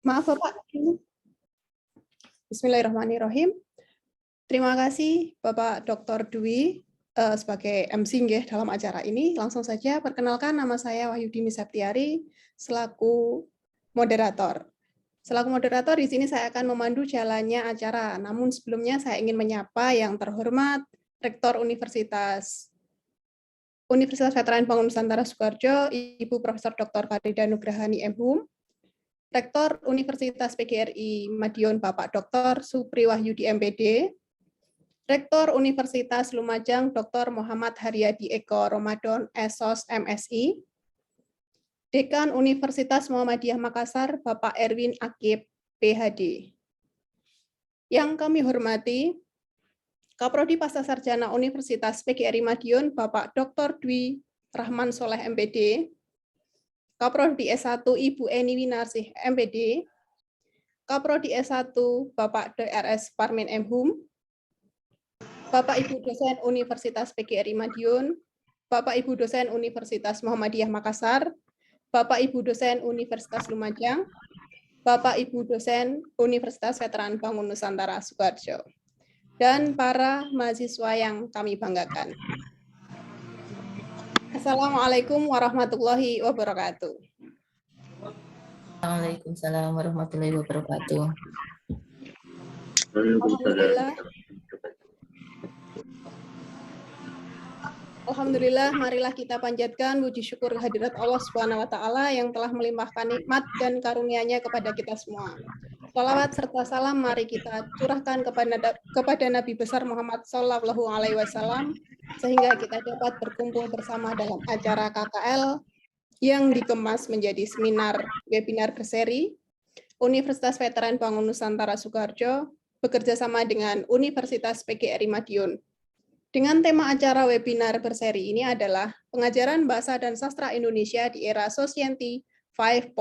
Maaf Bapak. Bismillahirrahmanirrahim. Terima kasih Bapak Dr. Dwi sebagai MC dalam acara ini. Langsung saja perkenalkan, nama saya Wahyudini Septiari selaku moderator. Selaku moderator di sini saya akan memandu jalannya acara. Namun sebelumnya saya ingin menyapa yang terhormat Rektor Universitas Veteran Bangun Nusantara Sukoharjo, Ibu Profesor Dr. Farida Nugrahani MHum, Rektor Universitas PGRI Madiun Bapak Dr. Supri Wahyudi MPD, Rektor Universitas Lumajang Dr. Muhammad Haryadi Eko Ramadan SOS MSI, Dekan Universitas Muhammadiyah Makassar Bapak Erwin Akib PhD. Yang kami hormati Kaprodi Pascasarjana Universitas PGRI Madiun Bapak Dr. Dwi Rahman Soleh MPD, Kaprodi S1 Ibu Eni Winarsih MPD, Kaprodi S1 Bapak DRS Parmin MHum, Bapak Ibu dosen Universitas PGRI Madiun, Bapak Ibu dosen Universitas Muhammadiyah Makassar, Bapak Ibu dosen Universitas Lumajang, Bapak Ibu dosen Universitas Veteran Bangun Nusantara Sukoharjo, dan para mahasiswa yang kami banggakan. Assalamualaikum warahmatullahi wabarakatuh. Waalaikumsalam warahmatullahi wabarakatuh. Alhamdulillah, marilah kita panjatkan puji syukur kehadirat Allah Subhanahu wa taala yang telah melimpahkan nikmat dan karunia-Nya kepada kita semua. Shalawat serta salam mari kita curahkan kepada Nabi besar Muhammad Shallallahu alaihi wasallam sehingga kita dapat berkumpul bersama dalam acara KKL yang dikemas menjadi seminar webinar berseri Universitas Veteran Bangun Nusantara Sukoharjo bekerja sama dengan Universitas PGRI Madiun. Dengan tema acara webinar berseri ini adalah pengajaran bahasa dan sastra Indonesia di era Sosienti 5.0.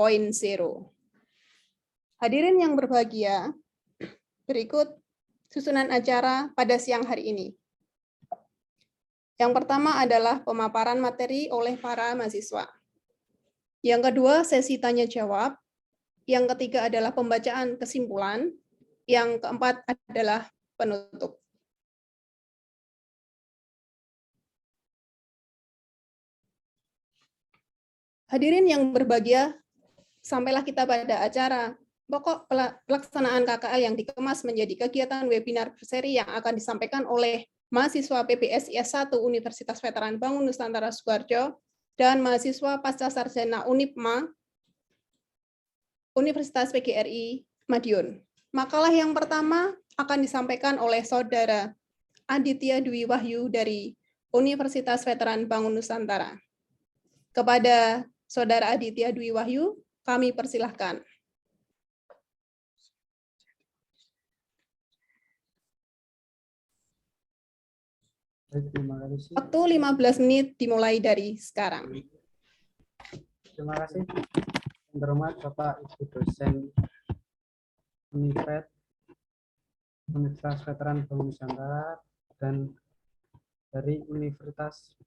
Hadirin yang berbahagia, berikut susunan acara pada siang hari ini. Yang pertama adalah pemaparan materi oleh para mahasiswa. Yang kedua, sesi tanya jawab. Yang ketiga adalah pembacaan kesimpulan. Yang keempat adalah penutup. Hadirin yang berbahagia, sampailah kita pada acara pokok pelaksanaan KKL yang dikemas menjadi kegiatan webinar berseri yang akan disampaikan oleh mahasiswa PPSI S1 Universitas Veteran Bangun Nusantara Sukoharjo dan mahasiswa Pascasarjana Unipma Universitas PGRI Madiun. Makalah yang pertama akan disampaikan oleh Saudara Aditya Dwi Wahyu dari Universitas Veteran Bangun Nusantara. Kepada Saudara Aditya Dwi Wahyu, kami persilahkan. Terima kasih. Waktu 15 menit dimulai dari sekarang. Terima kasih. Yang terhormat Bapak Ibu dosen Universitas Veteran Bangun Nusantara dan dari Universitas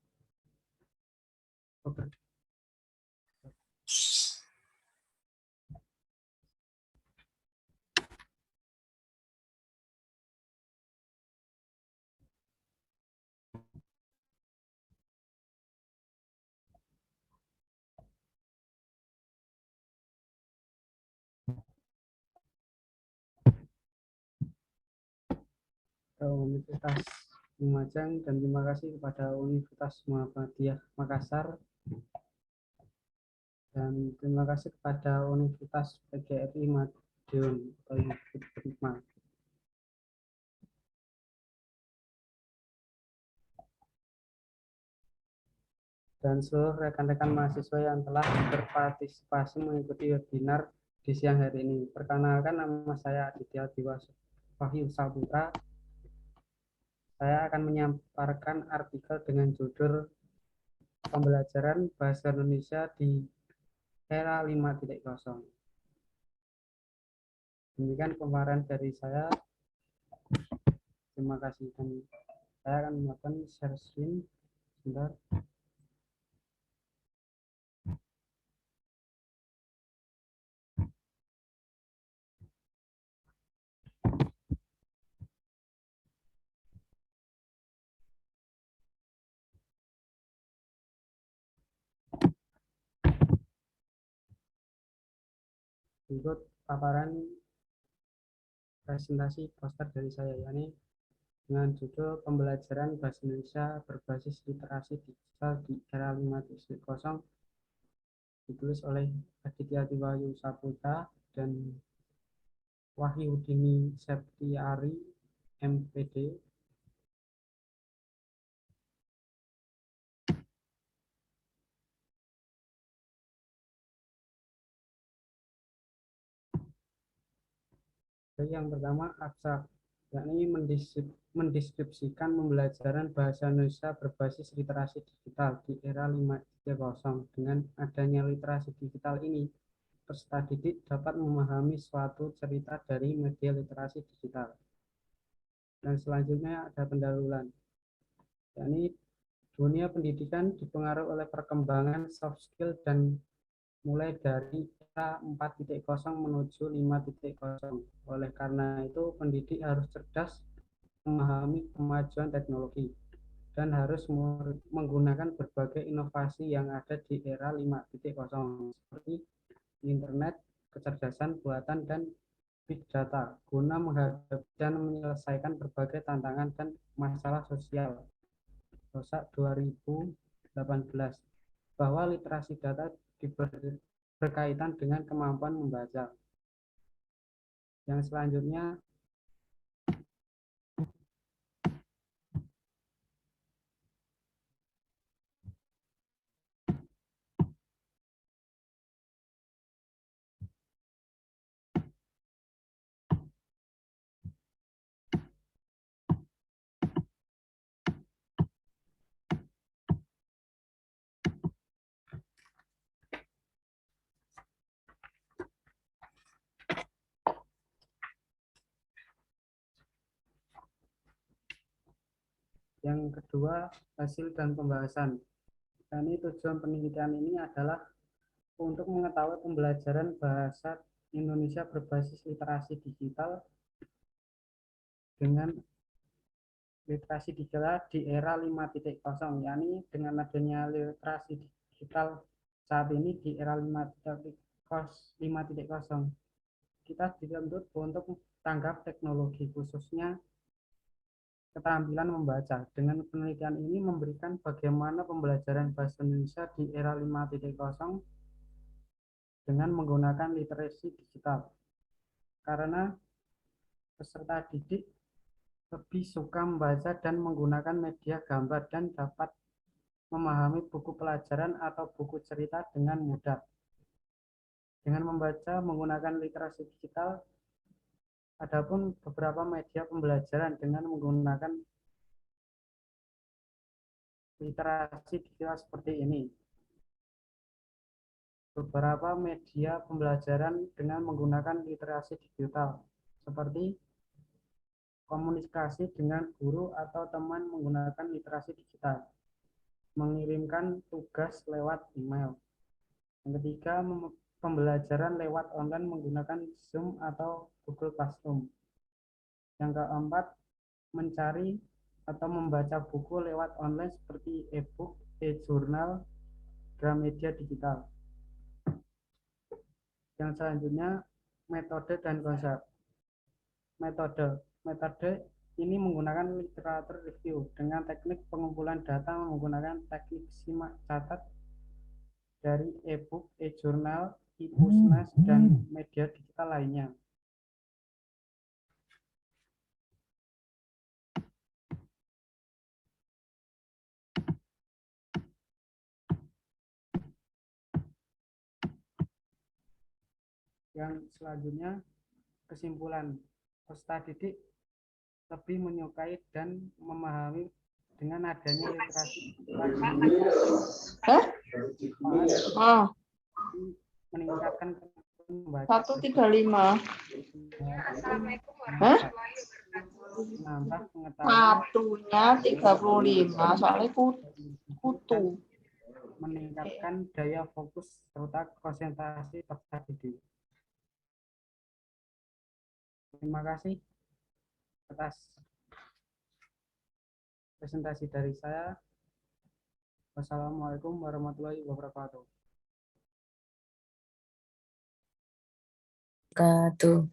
Lumajang dan terima kasih kepada Universitas Muhammadiyah Makassar dan terima kasih kepada Universitas PGRI Madiun atau Unipma. Dan seluruh rekan-rekan mahasiswa yang telah berpartisipasi mengikuti webinar di siang hari ini. Perkenalkan, nama saya Aditya Dwi Wahyu Saputra. Saya akan menyampaikan artikel dengan judul Pembelajaran Bahasa Indonesia di Era 5.0. Demikian pemaparan dari saya. Terima kasih. Dan saya akan melakukan share screen. Sebentar. Berikut paparan presentasi poster dari saya, yakni dengan judul Pembelajaran Bahasa Indonesia Berbasis Literasi Digital di Era 5.0, ditulis oleh Aditya Tiwayu Saputra dan Wahyudini Septiari, MPD. Yang pertama, abstrak, yakni mendeskripsikan pembelajaran bahasa Indonesia berbasis literasi digital di era 5.0. Dengan adanya literasi digital ini, peserta didik dapat memahami suatu cerita dari media literasi digital. Dan selanjutnya ada pendahuluan, yakni dunia pendidikan dipengaruhi oleh perkembangan soft skill dan mulai dari era 4.0 menuju 5.0. Oleh karena itu, pendidik harus cerdas memahami kemajuan teknologi dan harus menggunakan berbagai inovasi yang ada di era 5.0 seperti internet, kecerdasan buatan, dan big data guna menghadapi dan menyelesaikan berbagai tantangan dan masalah sosial. Rosak 2018 bahwa literasi data berkaitan dengan kemampuan membaca. Yang selanjutnya yang kedua, hasil dan pembahasan. Dan tujuan penelitian ini adalah untuk mengetahui pembelajaran bahasa Indonesia berbasis literasi digital dengan literasi digital di era 5.0, yakni dengan adanya literasi digital saat ini di era 5.0, kita dituntut untuk tanggap teknologi, khususnya keterampilan membaca. Dengan penelitian ini memberikan bagaimana pembelajaran bahasa Indonesia di era 5.0 dengan menggunakan literasi digital. Karena peserta didik lebih suka membaca dan menggunakan media gambar dan dapat memahami buku pelajaran atau buku cerita dengan mudah. Dengan membaca menggunakan literasi digital, adapun beberapa media pembelajaran dengan menggunakan literasi digital seperti ini. Beberapa media pembelajaran dengan menggunakan literasi digital, seperti komunikasi dengan guru atau teman menggunakan literasi digital, mengirimkan tugas lewat email. Yang ketiga, pembelajaran lewat online menggunakan Zoom atau Google Classroom. Yang keempat, mencari atau membaca buku lewat online seperti e-book, e-jurnal, Gramedia digital. Yang selanjutnya, metode dan konsep. Metode ini menggunakan literatur review dengan teknik pengumpulan data menggunakan teknik simak catat dari e-book, e-jurnal, e-pusnas, dan media digital lainnya. Yang selanjutnya, kesimpulan, peserta didik lebih menyukai dan memahami dengan adanya literasi meningkatkan membaca 135. menambah pengetahuan Satunya 35, soalnya kutu. meningkatkan daya fokus serta konsentrasi peserta didik. Terima kasih atas presentasi dari saya. Wassalamualaikum warahmatullahi wabarakatuh. wabarakatuh.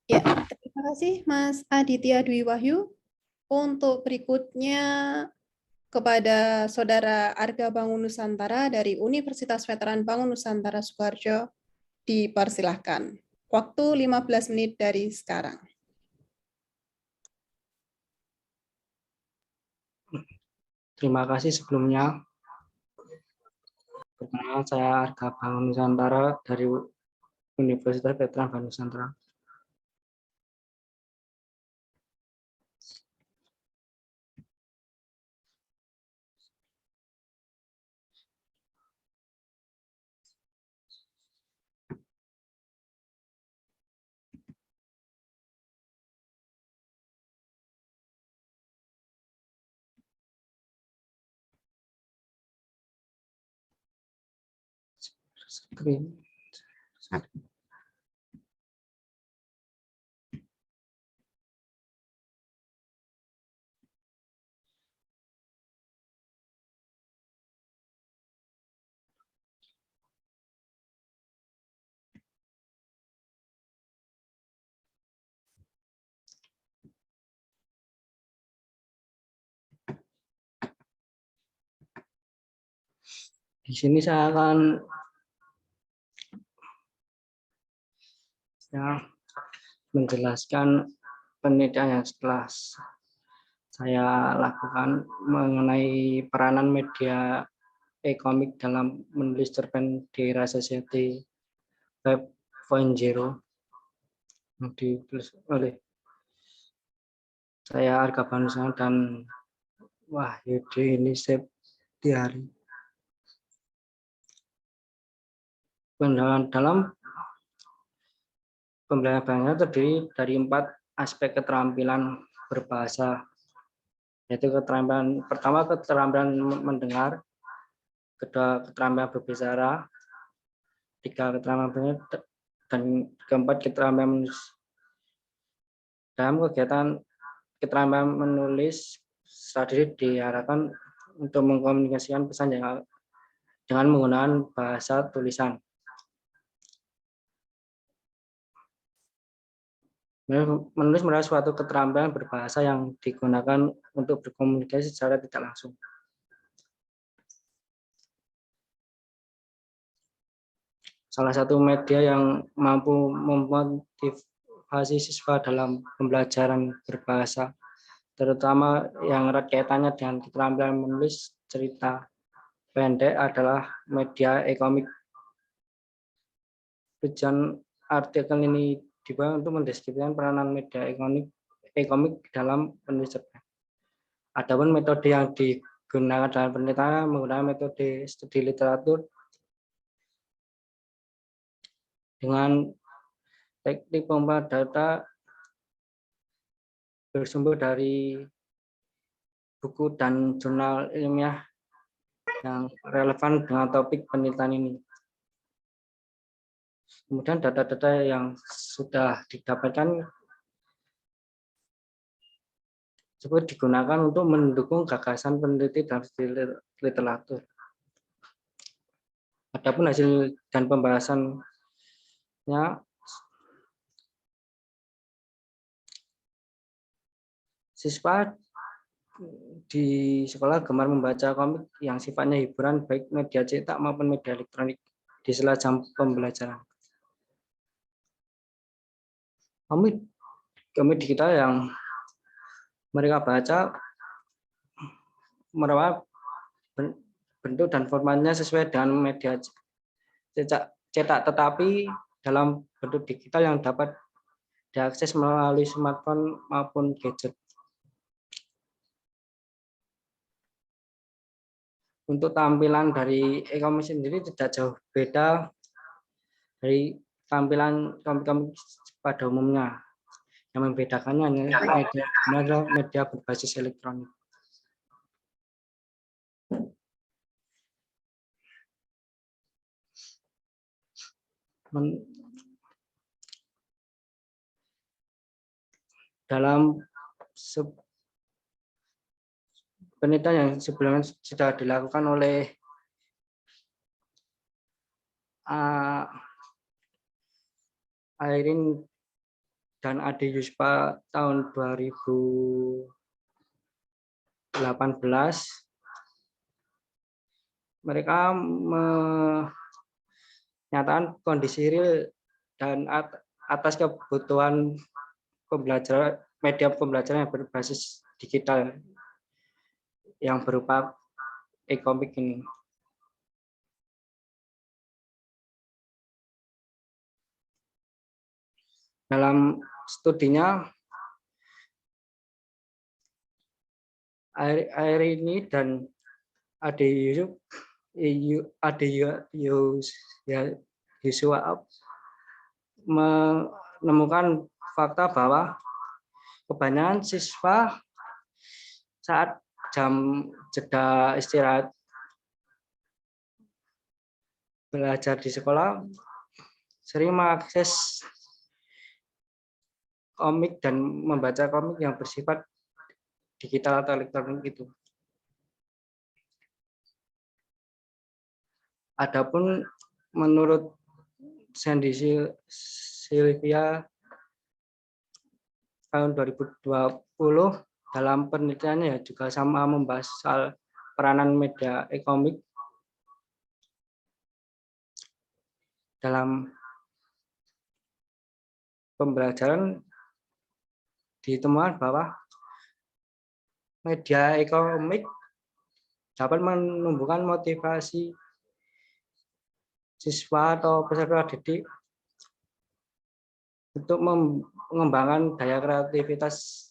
Ya, terima kasih Mas Aditya Dwi Wahyu. Untuk berikutnya kepada Saudara Arga Bangun Nusantara dari Universitas Veteran Bangun Nusantara Sukoharjo, dipersilahkan. Waktu 15 menit dari sekarang. Terima kasih sebelumnya. Perkenalkan, saya Arga Bangun Nusantara dari Universitas Veteran Bangun Nusantara. Screen. Di sini saya akan menjelaskan penelitian yang setelah saya lakukan mengenai peranan media e-komik dalam menulis cerpen di era society web 4.0 yang ditulis oleh saya Arga Bangun dan Wahyudi ini Septiari. Dalam pembelajarannya terdiri dari 4 aspek keterampilan berbahasa, yaitu keterampilan pertama keterampilan mendengar, kedua keterampilan berbicara, 3 keterampilan dan keempat keterampilan menulis. Dalam kegiatan keterampilan menulis strategi diarahkan untuk mengkomunikasikan pesan dengan menggunakan bahasa tulisan. Menulis merupakan suatu keterampilan berbahasa yang digunakan untuk berkomunikasi secara tidak langsung. Salah satu media yang mampu memotivasi siswa dalam pembelajaran berbahasa, terutama yang erat kaitannya dengan keterampilan menulis cerita pendek, adalah media e-komik. Tujuan artikel ini dibuat untuk mendeskripsikan peranan media e-komik dalam penulis cerpen. Adapun metode yang digunakan dalam penelitian menggunakan metode studi literatur dengan teknik pompa data bersumber dari buku dan jurnal ilmiah yang relevan dengan topik penelitian ini. Kemudian data-data yang sudah didapatkan tersebut digunakan untuk mendukung gagasan peneliti dalam studi literatur. Adapun hasil dan pembahasannya siswa di sekolah gemar membaca komik yang sifatnya hiburan, baik media cetak maupun media elektronik, di sela jam pembelajaran. Komik digital yang mereka baca merawat bentuk dan formatnya sesuai dengan media cetak, tetapi dalam bentuk digital yang dapat diakses melalui smartphone maupun gadget. Untuk tampilan dari e-komik sendiri tidak jauh beda dari tampilan komik-komik pada umumnya. Yang membedakannya adalah media berbasis elektronik. Dalam penelitian yang sebelumnya sudah dilakukan oleh Airin dan Ade Yuspa tahun 2018. Mereka menyatakan kondisi real dan atas kebutuhan pembelajaran media pembelajaran yang berbasis digital yang berupa e-komik ini. Dalam studinya, Airini dan Ade Yusua menemukan fakta bahwa kebanyakan siswa saat jam jeda istirahat belajar di sekolah sering mengakses komik dan membaca komik yang bersifat digital atau elektronik itu. Adapun menurut Sandy Sylvia tahun 2020 dalam penelitiannya juga sama membahas soal peranan media e-komik dalam pembelajaran. Ditemukan bahwa media e-komik dapat menumbuhkan motivasi siswa atau peserta didik untuk mengembangkan daya kreativitas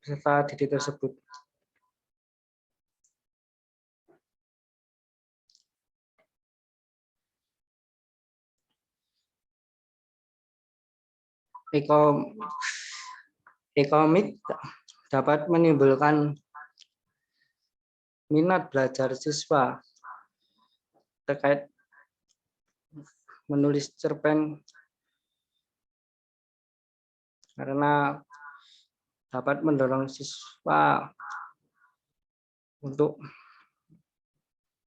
peserta didik tersebut. E-komik dapat menimbulkan minat belajar siswa terkait menulis cerpen karena dapat mendorong siswa untuk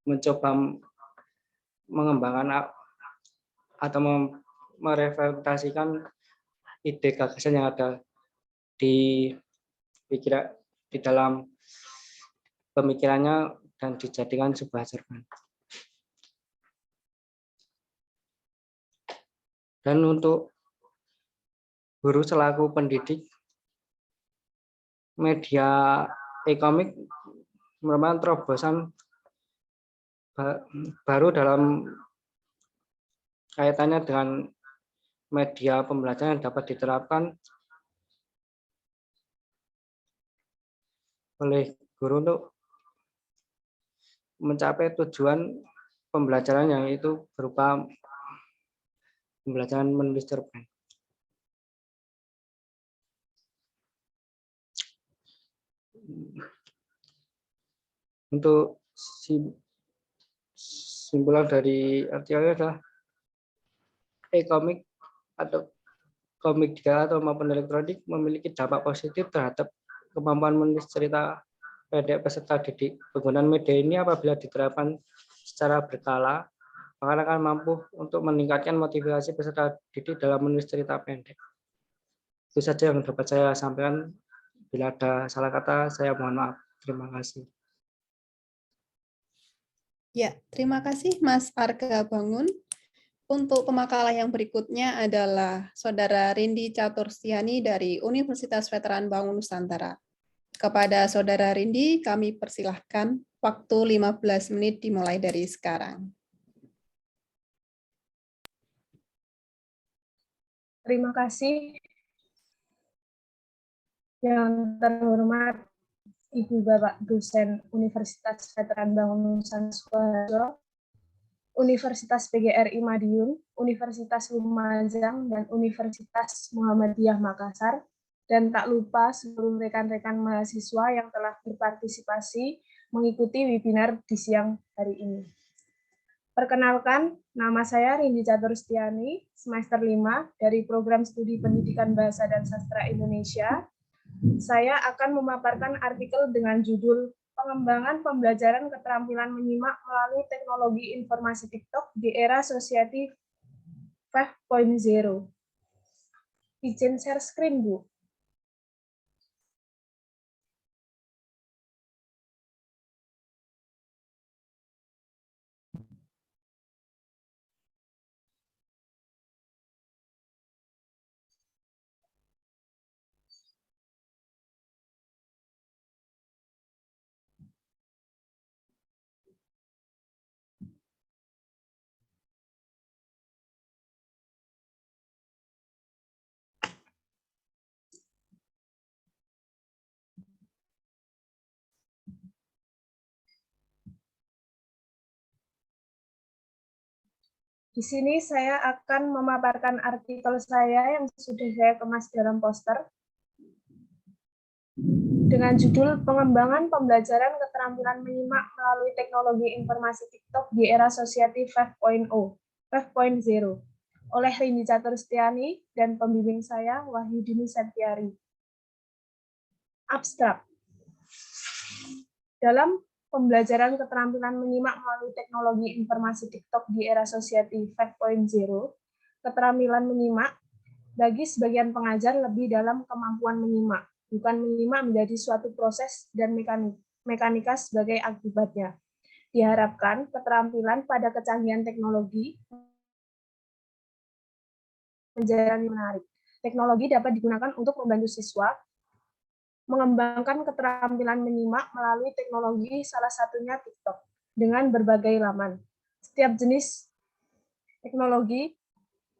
mencoba mengembangkan atau merefleksikan ide gagasan yang ada di pikiran di dalam pemikirannya dan dijadikan sebuah cerpen. Dan untuk guru selaku pendidik, media e-komik merupakan terobosan baru dalam kaitannya dengan media pembelajaran yang dapat diterapkan oleh guru untuk mencapai tujuan pembelajaran yang itu berupa pembelajaran menulis cerpen. Untuk simpulan dari artikelnya adalah e-komik atau komik digital atau maupun elektronik memiliki dampak positif terhadap kemampuan menulis cerita pendek peserta didik. Penggunaan media ini apabila diterapkan secara berkala akan mampu untuk meningkatkan motivasi peserta didik dalam menulis cerita pendek. Itu saja yang dapat saya sampaikan. Bila ada salah kata, saya mohon maaf. Terima kasih. Ya, terima kasih Mas Arga Bangun. Untuk pemakalah yang berikutnya adalah Saudara Rindi Caturstiani dari Universitas Veteran Bangun Nusantara. Kepada Saudara Rindi, kami persilahkan waktu 15 menit dimulai dari sekarang. Terima kasih yang terhormat Ibu Bapak dosen Universitas Veteran Bangun Nusantara, Universitas PGRI Madiun, Universitas Lumajang, dan Universitas Muhammadiyah Makassar, dan tak lupa seluruh rekan-rekan mahasiswa yang telah berpartisipasi mengikuti webinar di siang hari ini. Perkenalkan, nama saya Rindi Caturstiani, semester 5 dari Program Studi Pendidikan Bahasa dan Sastra Indonesia. Saya akan memaparkan artikel dengan judul Pengembangan Pembelajaran Keterampilan Menyimak Melalui Teknologi Informasi TikTok di Era Society 5.0. Izin share screen, Bu. Di sini saya akan memaparkan artikel saya yang sudah saya kemas dalam poster dengan judul Pengembangan Pembelajaran Keterampilan Menyimak Melalui Teknologi Informasi TikTok di Era Society 5.0 oleh Rini Caturstiani dan pembimbing saya Wahyudini Septiari. Abstrak. Dalam pembelajaran keterampilan menyimak melalui teknologi informasi TikTok di era Society 5.0, keterampilan menyimak bagi sebagian pengajar lebih dalam kemampuan menyimak, bukan menyimak menjadi suatu proses dan mekanika sebagai akibatnya. Diharapkan keterampilan pada kecanggihan teknologi menjadi menarik. Teknologi dapat digunakan untuk membantu siswa mengembangkan keterampilan menyimak melalui teknologi, salah satunya TikTok, dengan berbagai laman. Setiap jenis teknologi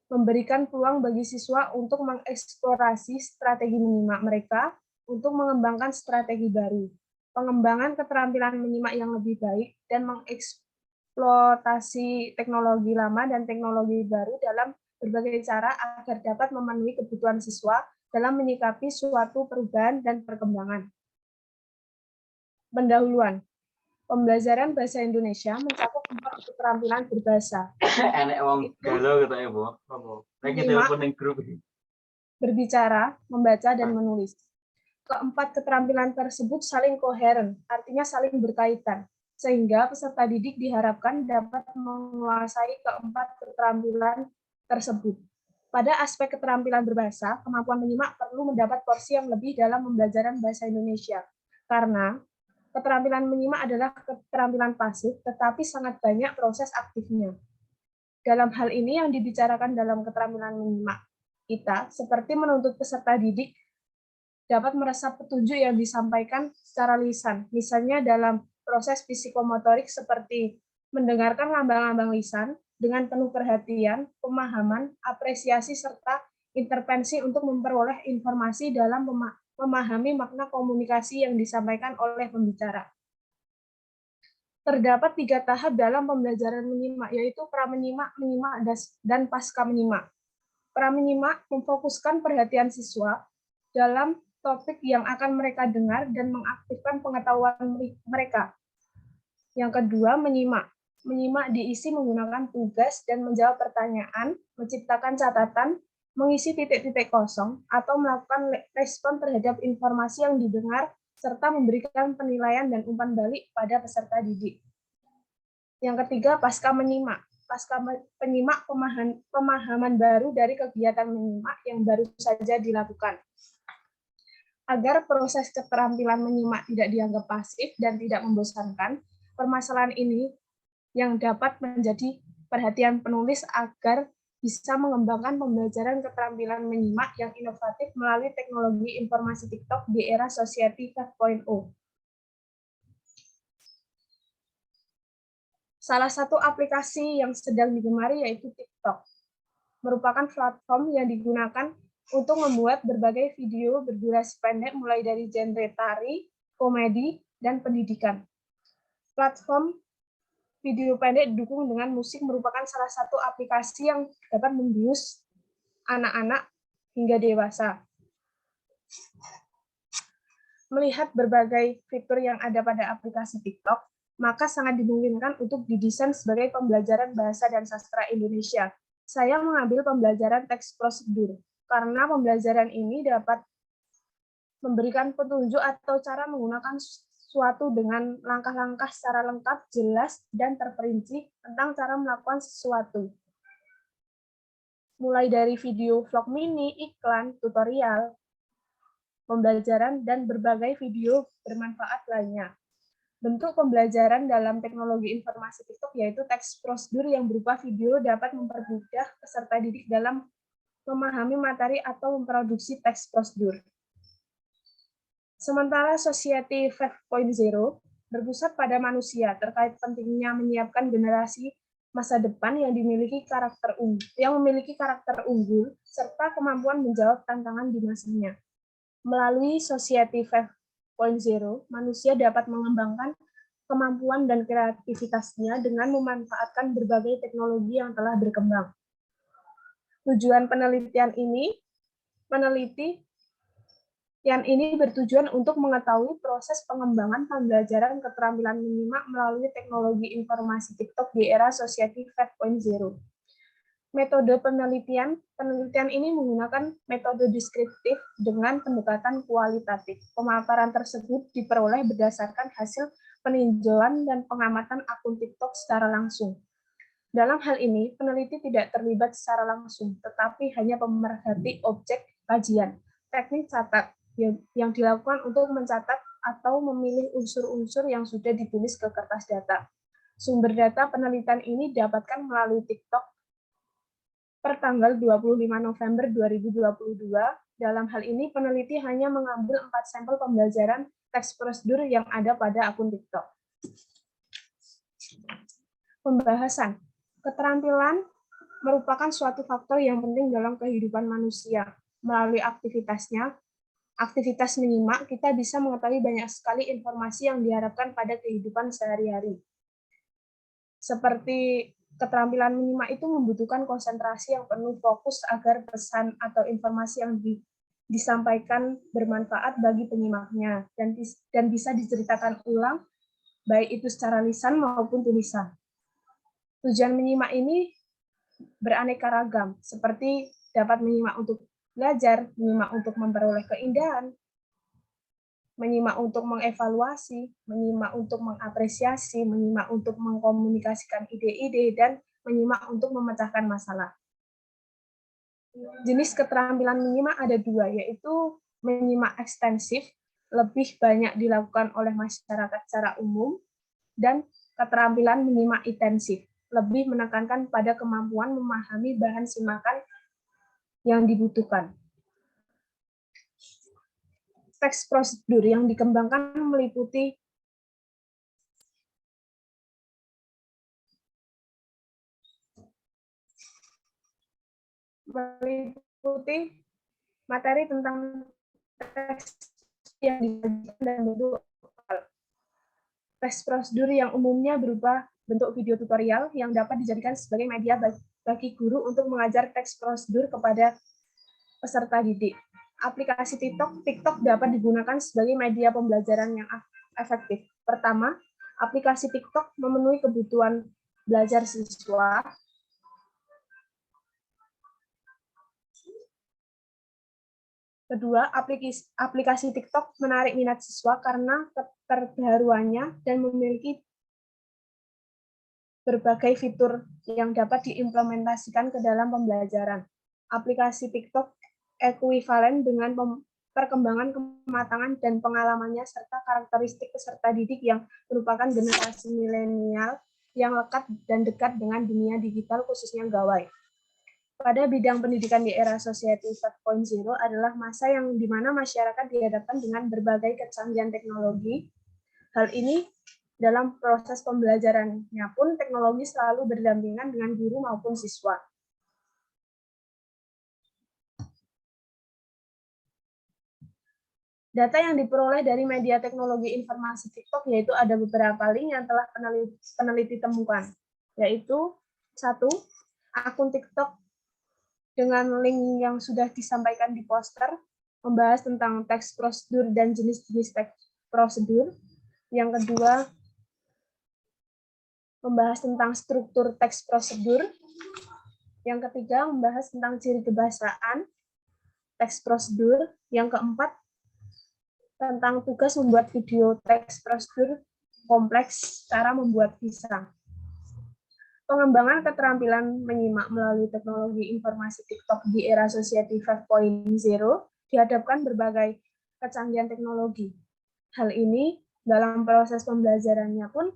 memberikan peluang bagi siswa untuk mengeksplorasi strategi menyimak mereka untuk mengembangkan strategi baru, pengembangan keterampilan menyimak yang lebih baik, dan mengeksploitasi teknologi lama dan teknologi baru dalam berbagai cara agar dapat memenuhi kebutuhan siswa dalam menyikapi suatu perubahan dan perkembangan. Pendahuluan. Pembelajaran bahasa Indonesia mencakup 4 keterampilan berbahasa. Berbicara, membaca, dan menulis. Keempat keterampilan tersebut saling koheren, artinya saling berkaitan, sehingga peserta didik diharapkan dapat menguasai keempat keterampilan tersebut. Pada aspek keterampilan berbahasa, kemampuan menyimak perlu mendapat porsi yang lebih dalam pembelajaran bahasa Indonesia. Karena keterampilan menyimak adalah keterampilan pasif, tetapi sangat banyak proses aktifnya. Dalam hal ini yang dibicarakan dalam keterampilan menyimak, kita seperti menuntut peserta didik dapat meresap petunjuk yang disampaikan secara lisan, misalnya dalam proses psikomotorik seperti mendengarkan lambang-lambang lisan, dengan penuh perhatian, pemahaman, apresiasi, serta intervensi untuk memperoleh informasi dalam memahami makna komunikasi yang disampaikan oleh pembicara. Terdapat 3 tahap dalam pembelajaran menyimak, yaitu pra-menyimak, menyimak, dan pasca menyimak. Pra-menyimak memfokuskan perhatian siswa dalam topik yang akan mereka dengar dan mengaktifkan pengetahuan mereka. Yang kedua, menyimak. Menyimak diisi menggunakan tugas dan menjawab pertanyaan, menciptakan catatan, mengisi titik-titik kosong, atau melakukan respon terhadap informasi yang didengar, serta memberikan penilaian dan umpan balik pada peserta didik. Yang ketiga, pasca menyimak. Pasca penyimak, pemahaman baru dari kegiatan menyimak yang baru saja dilakukan. Agar proses keterampilan menyimak tidak dianggap pasif dan tidak membosankan, permasalahan ini yang dapat menjadi perhatian penulis agar bisa mengembangkan pembelajaran keterampilan menyimak yang inovatif melalui teknologi informasi TikTok di era Society 5.0. Salah satu aplikasi yang sedang digemari yaitu TikTok, merupakan platform yang digunakan untuk membuat berbagai video berdurasi pendek mulai dari genre tari, komedi, dan pendidikan. Platform video pendek didukung dengan musik merupakan salah satu aplikasi yang dapat membius anak-anak hingga dewasa. Melihat berbagai fitur yang ada pada aplikasi TikTok, maka sangat dimungkinkan untuk didesain sebagai pembelajaran bahasa dan sastra Indonesia. Saya mengambil pembelajaran teks prosedur, karena pembelajaran ini dapat memberikan petunjuk atau cara menggunakan sesuatu dengan langkah-langkah secara lengkap, jelas, dan terperinci tentang cara melakukan sesuatu. mulai dari video vlog mini, iklan, tutorial, pembelajaran, dan berbagai video bermanfaat lainnya. Bentuk pembelajaran dalam teknologi informasi TikTok yaitu teks prosedur yang berupa video dapat mempermudah peserta didik dalam memahami materi atau memproduksi teks prosedur. Sementara Society 5.0 berpusat pada manusia terkait pentingnya menyiapkan generasi masa depan yang memiliki karakter unggul serta kemampuan menjawab tantangan di masanya. Melalui Society 5.0, manusia dapat mengembangkan kemampuan dan kreativitasnya dengan memanfaatkan berbagai teknologi yang telah berkembang. Tujuan penelitian ini bertujuan untuk mengetahui proses pengembangan pembelajaran keterampilan menyimak melalui teknologi informasi TikTok di era Society 5.0. Metode penelitian ini menggunakan metode deskriptif dengan pendekatan kualitatif. Pemaparan tersebut diperoleh berdasarkan hasil peninjauan dan pengamatan akun TikTok secara langsung. Dalam hal ini, peneliti tidak terlibat secara langsung, tetapi hanya pemerhati objek kajian. Teknik catat yang dilakukan untuk mencatat atau memilih unsur-unsur yang sudah ditulis ke kertas data. Sumber data penelitian ini didapatkan melalui TikTok per tanggal 25 November 2022. Dalam hal ini, peneliti hanya mengambil 4 sampel pembelajaran teks prosedur yang ada pada akun TikTok. Pembahasan. Keterampilan merupakan suatu faktor yang penting dalam kehidupan manusia. Melalui aktivitas menyimak, kita bisa mengetahui banyak sekali informasi yang diharapkan pada kehidupan sehari-hari. Seperti keterampilan menyimak itu membutuhkan konsentrasi yang penuh fokus agar pesan atau informasi yang disampaikan bermanfaat bagi penyimaknya dan bisa diceritakan ulang, baik itu secara lisan maupun tulisan. Tujuan menyimak ini beraneka ragam, seperti dapat menyimak untuk belajar, menyimak untuk memperoleh keindahan, menyimak untuk mengevaluasi, menyimak untuk mengapresiasi, menyimak untuk mengkomunikasikan ide-ide, dan menyimak untuk memecahkan masalah. Jenis keterampilan menyimak ada 2, yaitu menyimak ekstensif, lebih banyak dilakukan oleh masyarakat secara umum, dan keterampilan menyimak intensif, lebih menekankan pada kemampuan memahami bahan simakan yang dibutuhkan. Teks prosedur yang dikembangkan meliputi materi tentang teks yang disajikan dan bentuk teks prosedur yang umumnya berupa bentuk video tutorial yang dapat dijadikan sebagai media bagi guru untuk mengajar teks prosedur kepada peserta didik. Aplikasi TikTok dapat digunakan sebagai media pembelajaran yang efektif. Pertama, aplikasi TikTok memenuhi kebutuhan belajar siswa. Kedua, aplikasi TikTok menarik minat siswa karena keterbaruannya dan memiliki berbagai fitur yang dapat diimplementasikan ke dalam pembelajaran. Aplikasi TikTok ekuivalen dengan perkembangan kematangan dan pengalamannya serta karakteristik peserta didik yang merupakan generasi milenial yang lekat dan dekat dengan dunia digital khususnya gawai. Pada bidang pendidikan di era Society 5.0 adalah masa yang di mana masyarakat dihadapkan dengan berbagai kecanggihan teknologi. Hal ini dalam proses pembelajarannya pun teknologi selalu berdampingan dengan guru maupun siswa. Data yang diperoleh dari media teknologi informasi TikTok yaitu ada beberapa link yang telah peneliti temukan, yaitu 1. Akun TikTok dengan link yang sudah disampaikan di poster membahas tentang teks prosedur dan jenis-jenis teks prosedur. Yang kedua, membahas tentang struktur teks prosedur. Yang ketiga, membahas tentang ciri kebahasaan teks prosedur. Yang keempat, tentang tugas membuat video teks prosedur kompleks, cara membuat pisang. Pengembangan keterampilan menyimak melalui teknologi informasi TikTok di era Society 5.0 dihadapkan berbagai kecanggihan teknologi. Hal ini dalam proses pembelajarannya pun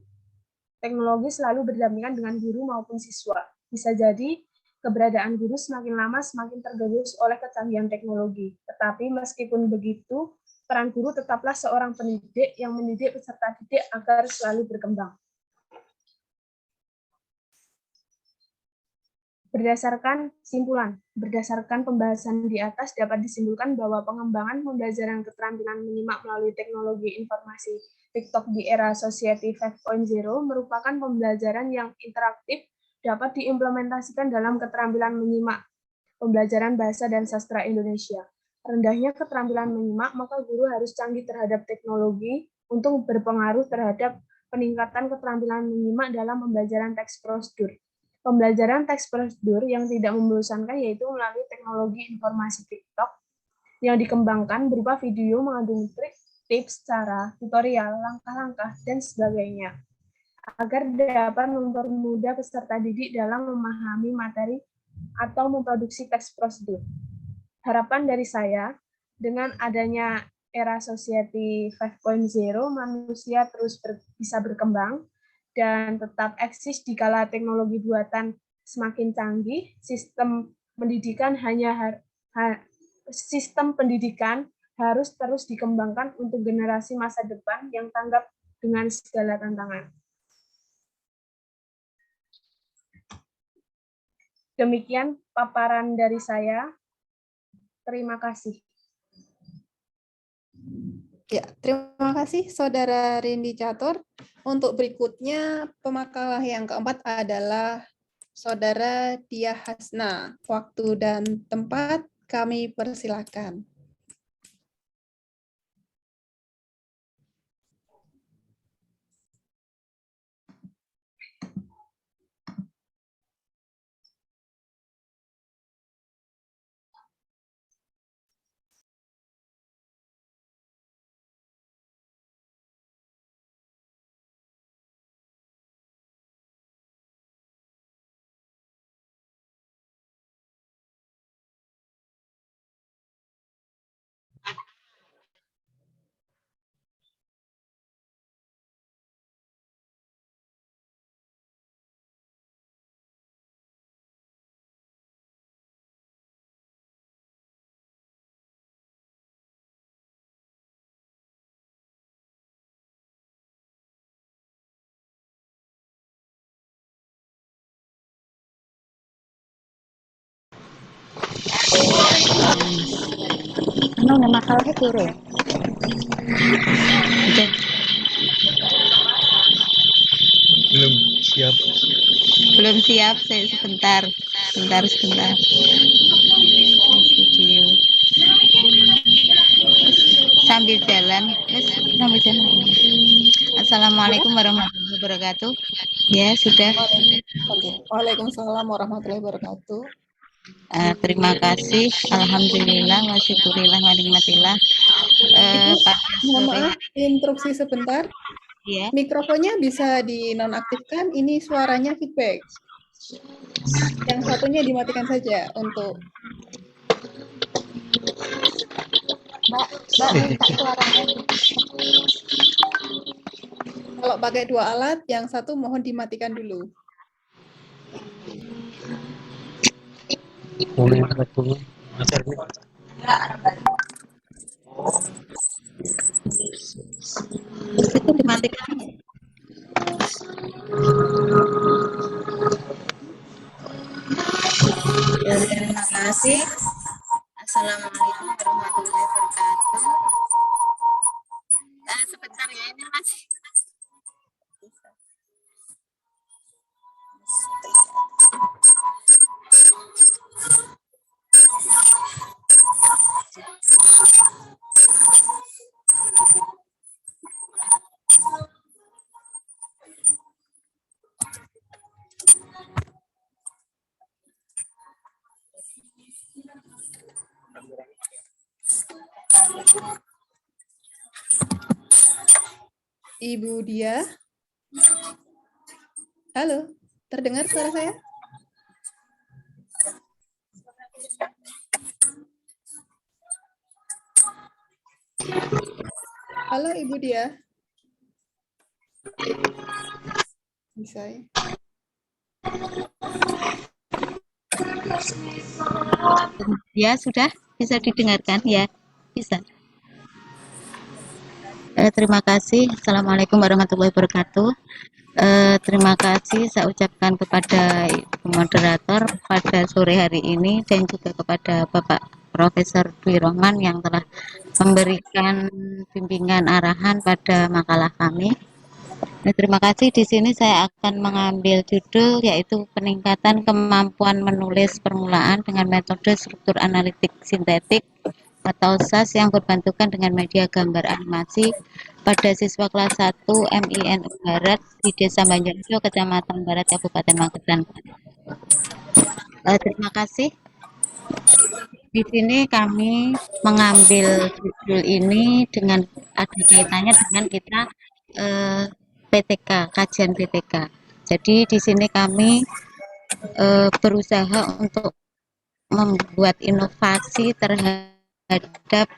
teknologi selalu berdampingan dengan guru maupun siswa. Bisa jadi keberadaan guru semakin lama semakin tergerus oleh kecanggihan teknologi. Tetapi meskipun begitu, peran guru tetaplah seorang pendidik yang mendidik peserta didik agar selalu berkembang. Berdasarkan pembahasan di atas dapat disimpulkan bahwa pengembangan pembelajaran keterampilan menyimak melalui teknologi informasi TikTok di era Society 5.0 merupakan pembelajaran yang interaktif dapat diimplementasikan dalam keterampilan menyimak pembelajaran bahasa dan sastra Indonesia. Rendahnya keterampilan menyimak, maka guru harus canggih terhadap teknologi untuk berpengaruh terhadap peningkatan keterampilan menyimak dalam pembelajaran teks prosedur. Pembelajaran teks prosedur yang tidak membosankan yaitu melalui teknologi informasi TikTok yang dikembangkan berupa video mengandung trik, tips, cara, tutorial, langkah-langkah, dan sebagainya, agar dapat mempermudah peserta didik dalam memahami materi atau memproduksi teks prosedur. Harapan dari saya, dengan adanya era Society 5.0, manusia terus bisa berkembang dan tetap eksis di kala teknologi buatan semakin canggih. Sistem pendidikan harus terus dikembangkan untuk generasi masa depan yang tanggap dengan segala tantangan. Demikian paparan dari saya. Terima kasih. Ya, terima kasih Saudara Rindi Catur. Untuk berikutnya, pemakalah yang keempat adalah Saudara Dia Hasna. Waktu dan tempat kami persilakan. Makalahnya kiri ya? Belum siap, saya sebentar. Sebentar. Video. Sambil jalan. Assalamualaikum warahmatullahi wabarakatuh. Ya, sudah. Waalaikumsalam warahmatullahi wabarakatuh. Terima kasih. Alhamdulillah wa syukurillah wa nikmatillah. Mohon maaf, instruksi sebentar. Ya. Mikrofonnya bisa dinonaktifkan, ini suaranya feedback. Yang satunya dimatikan saja untuk Mbak minta suaranya. kalau pakai dua alat, yang satu mohon dimatikan dulu. Itu dimatikan. Terima kasih. Assalamualaikum warahmatullahi wabarakatuh. Sebentar ya, ini masih. Ibu Dia. Halo. Terdengar suara saya? Halo Ibu Dia. Bisa ya? Ya, sudah bisa didengarkan ya. Bisa. Terima kasih. Assalamualaikum warahmatullahi wabarakatuh. Terima kasih saya ucapkan kepada Ibu moderator pada sore hari ini dan juga kepada Bapak Profesor Dwi Rohman yang telah memberikan bimbingan arahan pada makalah kami. Terima kasih. Di sini saya akan mengambil judul yaitu peningkatan kemampuan menulis permulaan dengan metode struktur analitik sintetik atau SAS yang berbentukan dengan media gambar animasi pada siswa kelas 1 MINU Barat di Desa Banjarjo, Kecamatan Barat, Kabupaten Magetan. Terima kasih. Di sini kami mengambil judul ini dengan ada kaitannya dengan kita PTK, kajian PTK. Jadi di sini kami berusaha untuk membuat inovasi terhadap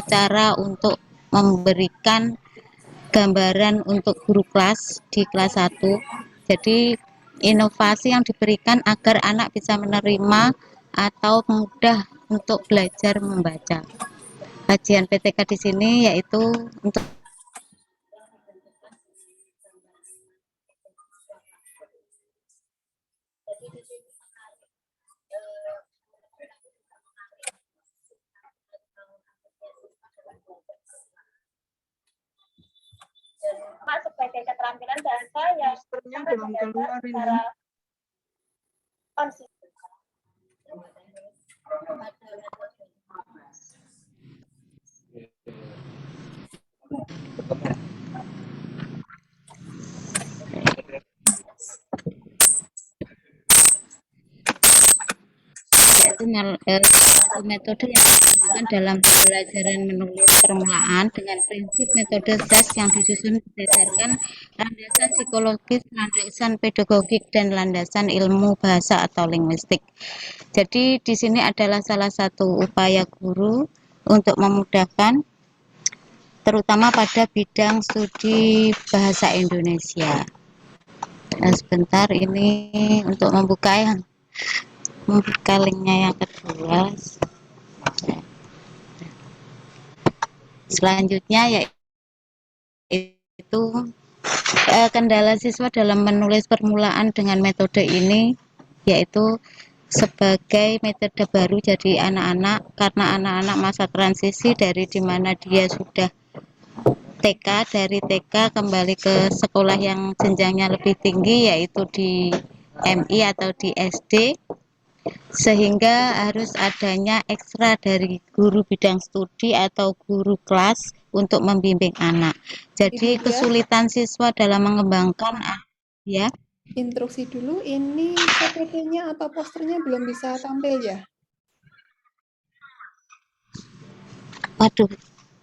cara untuk memberikan gambaran untuk guru kelas di kelas 1. Jadi inovasi yang diberikan agar anak bisa menerima atau mudah untuk belajar membaca. Kajian PTK di sini yaitu untuk Masuk sebagai keterampilan bahasa yang Masternya belum keluar ini. secara konsisten. yaitu satu metode yang digunakan dalam pembelajaran menulis permulaan dengan prinsip metode SAS yang disusun berdasarkan landasan psikologis, landasan pedagogik, dan landasan ilmu bahasa atau linguistik. Jadi di sini adalah salah satu upaya guru untuk memudahkan terutama pada bidang studi bahasa Indonesia. Nah, sebentar ini untuk membuka linknya yang kedua. Selanjutnya yaitu kendala siswa dalam menulis permulaan dengan metode ini yaitu sebagai metode baru jadi anak-anak karena anak-anak masa transisi dari dimana dia sudah TK, dari TK kembali ke sekolah yang jenjangnya lebih tinggi yaitu di MI atau di SD, sehingga harus adanya ekstra dari guru bidang studi atau guru kelas untuk membimbing anak. Jadi Ibu Dia, kesulitan siswa dalam mengembangkan ya. instruksi dulu, ini PPT-nya atau posternya belum bisa tampil ya? Waduh,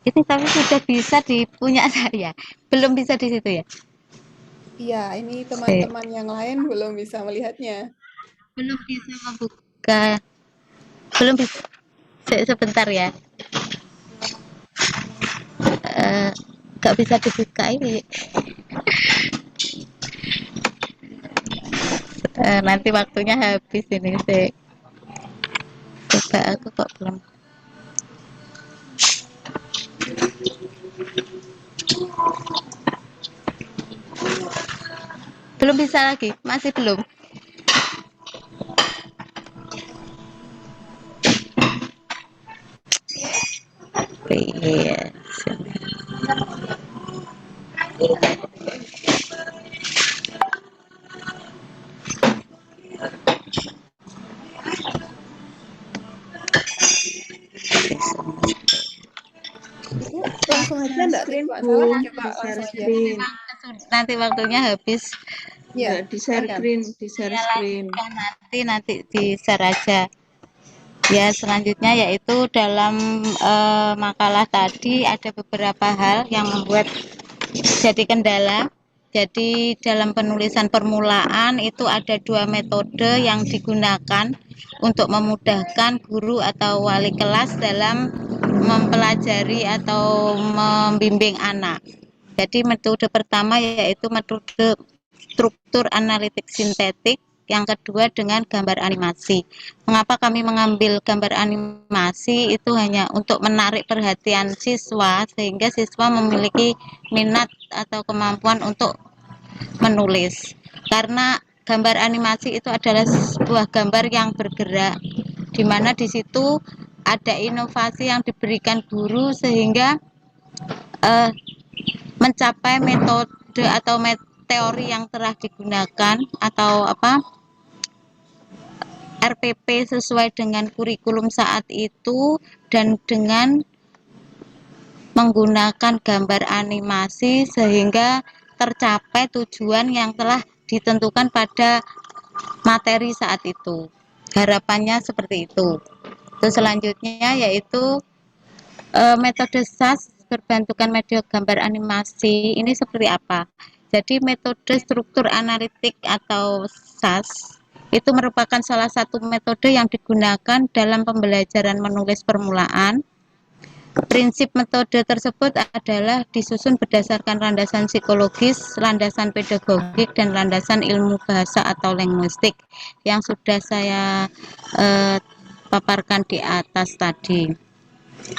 itu tapi sudah bisa di punya saya, belum bisa di situ ya? Iya, ini teman-teman yang lain belum bisa melihatnya. Belum bisa membuka, belum bisa. Sebentar ya. Nggak bisa dibuka ini. Nanti waktunya habis ini sih. Coba aku kok belum bisa lagi, masih belum. Iya. Ibu langsung aja enggak Screen, Pak? Bu. Salah, coba Di langsung share aja. screen. Nanti waktunya habis. Ya, Di share silakan. screen, di share screen. Nanti di share aja. Ya, selanjutnya yaitu dalam makalah tadi ada beberapa hal yang membuat jadi kendala Jadi dalam penulisan permulaan itu ada 2 metode yang digunakan untuk memudahkan guru atau wali kelas dalam mempelajari atau membimbing anak. Jadi metode pertama yaitu metode struktur analitik sintetik, yang kedua dengan gambar animasi. Mengapa kami mengambil gambar animasi? Itu hanya untuk menarik perhatian siswa sehingga siswa memiliki minat atau kemampuan untuk menulis. Karena gambar animasi itu adalah sebuah gambar yang bergerak, di mana di situ ada inovasi yang diberikan guru sehingga mencapai metode atau teori yang telah digunakan atau RPP sesuai dengan kurikulum saat itu, dan dengan menggunakan gambar animasi sehingga tercapai tujuan yang telah ditentukan pada materi saat itu. Harapannya seperti itu. Terus selanjutnya yaitu metode SAS berbentukan media gambar animasi ini seperti apa? Jadi metode struktur analitik atau SAS itu merupakan salah satu metode yang digunakan dalam pembelajaran menulis permulaan. Prinsip metode tersebut adalah disusun berdasarkan landasan psikologis, landasan pedagogik, dan landasan ilmu bahasa atau linguistik yang sudah saya paparkan di atas tadi.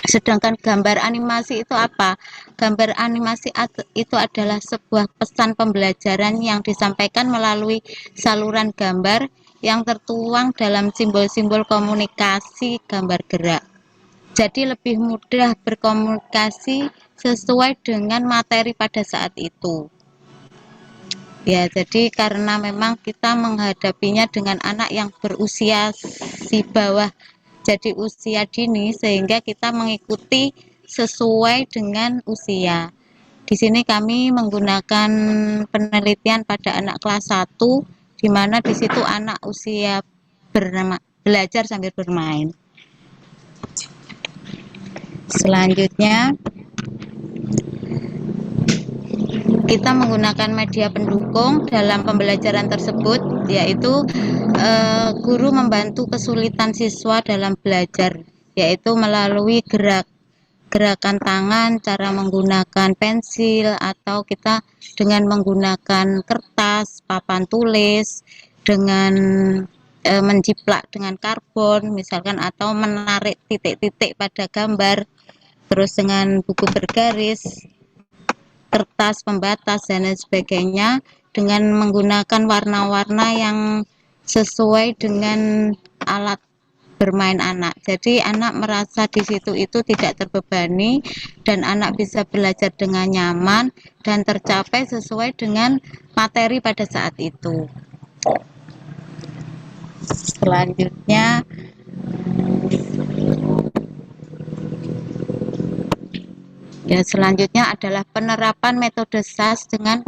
Sedangkan gambar animasi itu apa? Gambar animasi itu adalah sebuah pesan pembelajaran yang disampaikan melalui saluran gambar yang tertuang dalam simbol-simbol komunikasi gambar gerak. Jadi lebih mudah berkomunikasi sesuai dengan materi pada saat itu. Ya, jadi karena memang kita menghadapinya dengan anak yang berusia di bawah, jadi usia dini, sehingga kita mengikuti sesuai dengan usia. Di sini kami menggunakan penelitian pada anak kelas 1, di mana di situ anak usia belajar sambil bermain. Selanjutnya kita menggunakan media pendukung dalam pembelajaran tersebut, yaitu guru membantu kesulitan siswa dalam belajar, yaitu melalui gerakan tangan, cara menggunakan pensil, atau kita dengan menggunakan kertas, papan tulis, dengan menjiplak dengan karbon misalkan, atau menarik titik-titik pada gambar, terus dengan buku bergaris, kertas pembatas, dan lain sebagainya, dengan menggunakan warna-warna yang sesuai dengan alat bermain anak. Jadi anak merasa di situ itu tidak terbebani dan anak bisa belajar dengan nyaman dan tercapai sesuai dengan materi pada saat itu. Selanjutnya adalah penerapan metode SAS dengan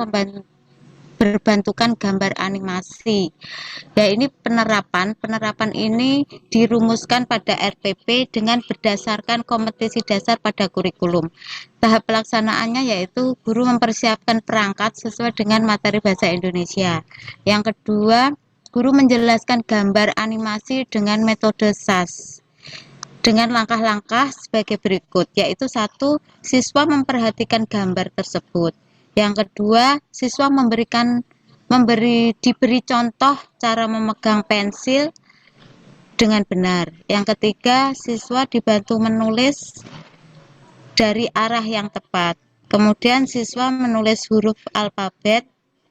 berbentukan gambar animasi. Ya, ini penerapan ini dirumuskan pada RPP dengan berdasarkan kompetisi dasar pada kurikulum. Tahap pelaksanaannya yaitu guru mempersiapkan perangkat sesuai dengan materi bahasa Indonesia. Yang kedua, guru menjelaskan gambar animasi dengan metode SAS dengan langkah-langkah sebagai berikut, yaitu 1, siswa memperhatikan gambar tersebut. Yang kedua, siswa diberi contoh cara memegang pensil dengan benar. Yang ketiga, siswa dibantu menulis dari arah yang tepat. Kemudian siswa menulis huruf alfabet,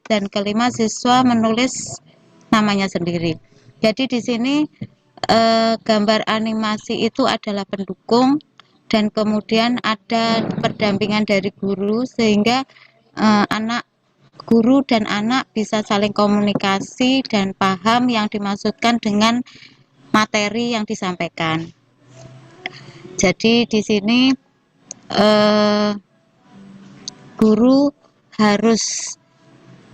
dan kelima, siswa menulis namanya sendiri. Jadi di sini gambar animasi itu adalah pendukung, dan kemudian ada pendampingan dari guru sehingga guru dan anak bisa saling komunikasi dan paham yang dimaksudkan dengan materi yang disampaikan. Jadi di sini guru harus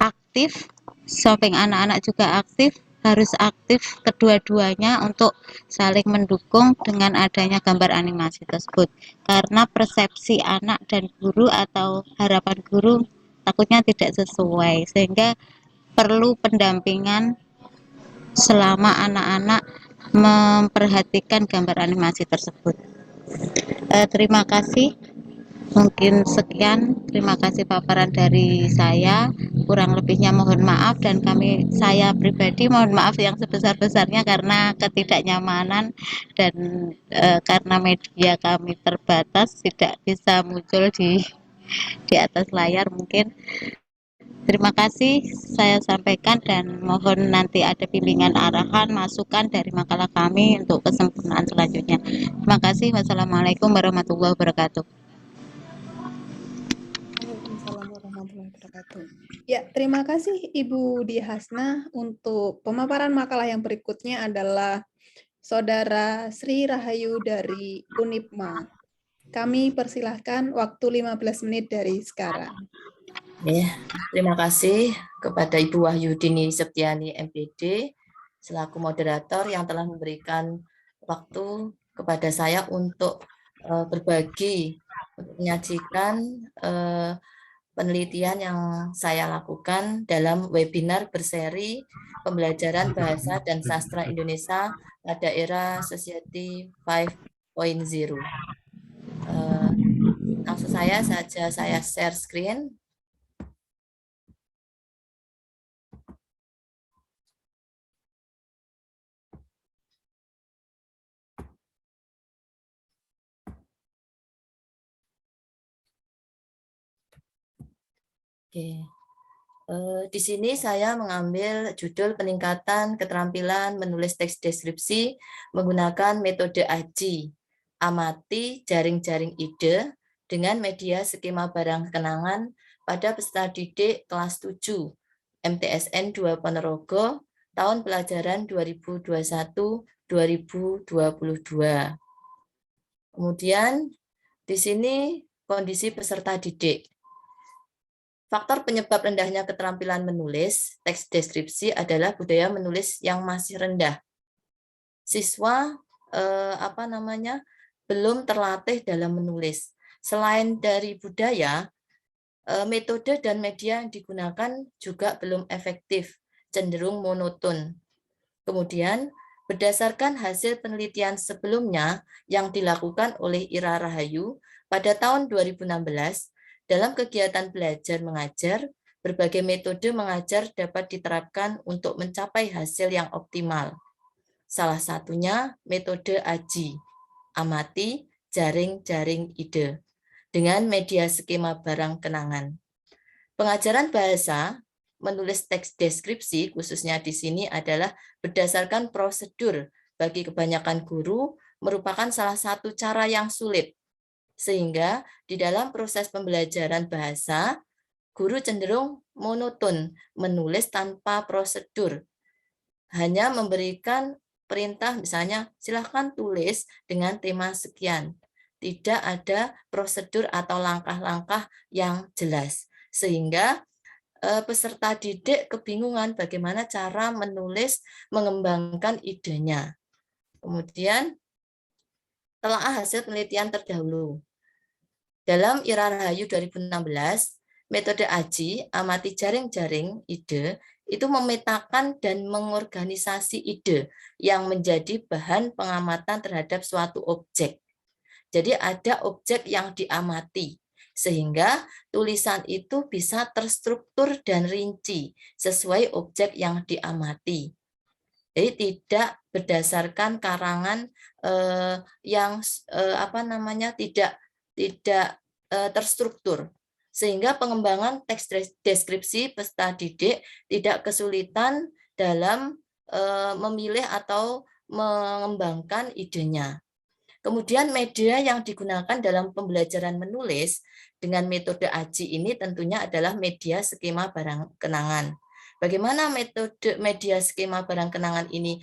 aktif, samping anak-anak juga aktif, harus aktif kedua-duanya untuk saling mendukung dengan adanya gambar animasi tersebut, karena persepsi anak dan guru atau harapan guru takutnya tidak sesuai, sehingga perlu pendampingan selama anak-anak memperhatikan gambar animasi tersebut. Terima kasih. Mungkin sekian, terima kasih paparan dari saya, kurang lebihnya mohon maaf, dan saya pribadi mohon maaf yang sebesar-besarnya karena ketidaknyamanan dan karena media kami terbatas tidak bisa muncul di atas layar. Mungkin terima kasih saya sampaikan dan mohon nanti ada bimbingan arahan masukan dari makalah kami untuk kesempurnaan selanjutnya. Terima kasih. Wassalamualaikum warahmatullahi wabarakatuh. Waalaikumsalam warahmatullahi wabarakatuh. Ya, terima kasih Ibu Diah Hasnah. Untuk pemaparan makalah yang berikutnya adalah Saudara Sri Rahayu dari Unipma. Kami persilahkan waktu 15 menit dari sekarang. Ya, terima kasih kepada Ibu Wahyudini Septiani MPD selaku moderator yang telah memberikan waktu kepada saya untuk berbagi, untuk menyajikan penelitian yang saya lakukan dalam webinar berseri pembelajaran bahasa dan sastra Indonesia pada era Society 5.0. Langsung saya share screen. Oke. Di sini saya mengambil judul peningkatan keterampilan menulis teks deskripsi menggunakan metode AJI, amati jaring-jaring ide dengan media skema barang kenangan pada peserta didik kelas 7 MTSN 2 Ponorogo tahun pelajaran 2021-2022. Kemudian di sini kondisi peserta didik. Faktor penyebab rendahnya keterampilan menulis teks deskripsi adalah budaya menulis yang masih rendah. Siswa belum terlatih dalam menulis. Selain dari budaya, metode dan media yang digunakan juga belum efektif, cenderung monoton. Kemudian, berdasarkan hasil penelitian sebelumnya yang dilakukan oleh Ira Rahayu pada tahun 2016, dalam kegiatan belajar mengajar, berbagai metode mengajar dapat diterapkan untuk mencapai hasil yang optimal. Salah satunya metode AJI, amati jaring-jaring ide, dengan media skema barang kenangan. Pengajaran bahasa, menulis teks deskripsi, khususnya di sini adalah berdasarkan prosedur bagi kebanyakan guru, merupakan salah satu cara yang sulit. Sehingga di dalam proses pembelajaran bahasa, guru cenderung monoton, menulis tanpa prosedur. Hanya memberikan perintah, misalnya silahkan tulis dengan tema sekian. Tidak ada prosedur atau langkah-langkah yang jelas. Sehingga peserta didik kebingungan bagaimana cara menulis, mengembangkan idenya. Kemudian, telah hasil penelitian terdahulu. Dalam Ira Rahayu 2016, metode AJI, amati jaring-jaring ide, itu memetakan dan mengorganisasi ide yang menjadi bahan pengamatan terhadap suatu objek. Jadi ada objek yang diamati, sehingga tulisan itu bisa terstruktur dan rinci sesuai objek yang diamati. Jadi tidak berdasarkan karangan yang tidak terstruktur, sehingga pengembangan teks deskripsi peserta didik tidak kesulitan dalam memilih atau mengembangkan idenya. Kemudian media yang digunakan dalam pembelajaran menulis dengan metode AJI ini tentunya adalah media skema barang kenangan. Bagaimana metode media skema barang kenangan ini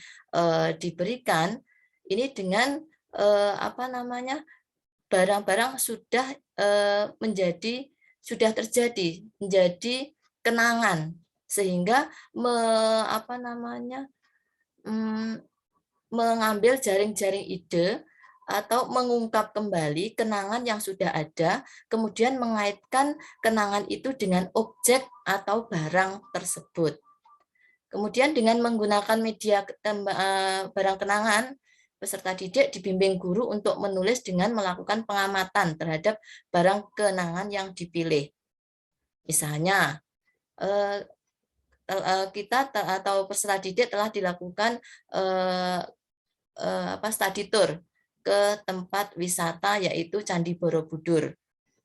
diberikan? Ini dengan barang-barang sudah terjadi menjadi kenangan, sehingga mengambil jaring-jaring ide atau mengungkap kembali kenangan yang sudah ada, kemudian mengaitkan kenangan itu dengan objek atau barang tersebut. Kemudian dengan menggunakan media barang kenangan, peserta didik dibimbing guru untuk menulis dengan melakukan pengamatan terhadap barang kenangan yang dipilih. Misalnya, kita atau peserta didik telah dilakukan study tour ke tempat wisata yaitu Candi Borobudur.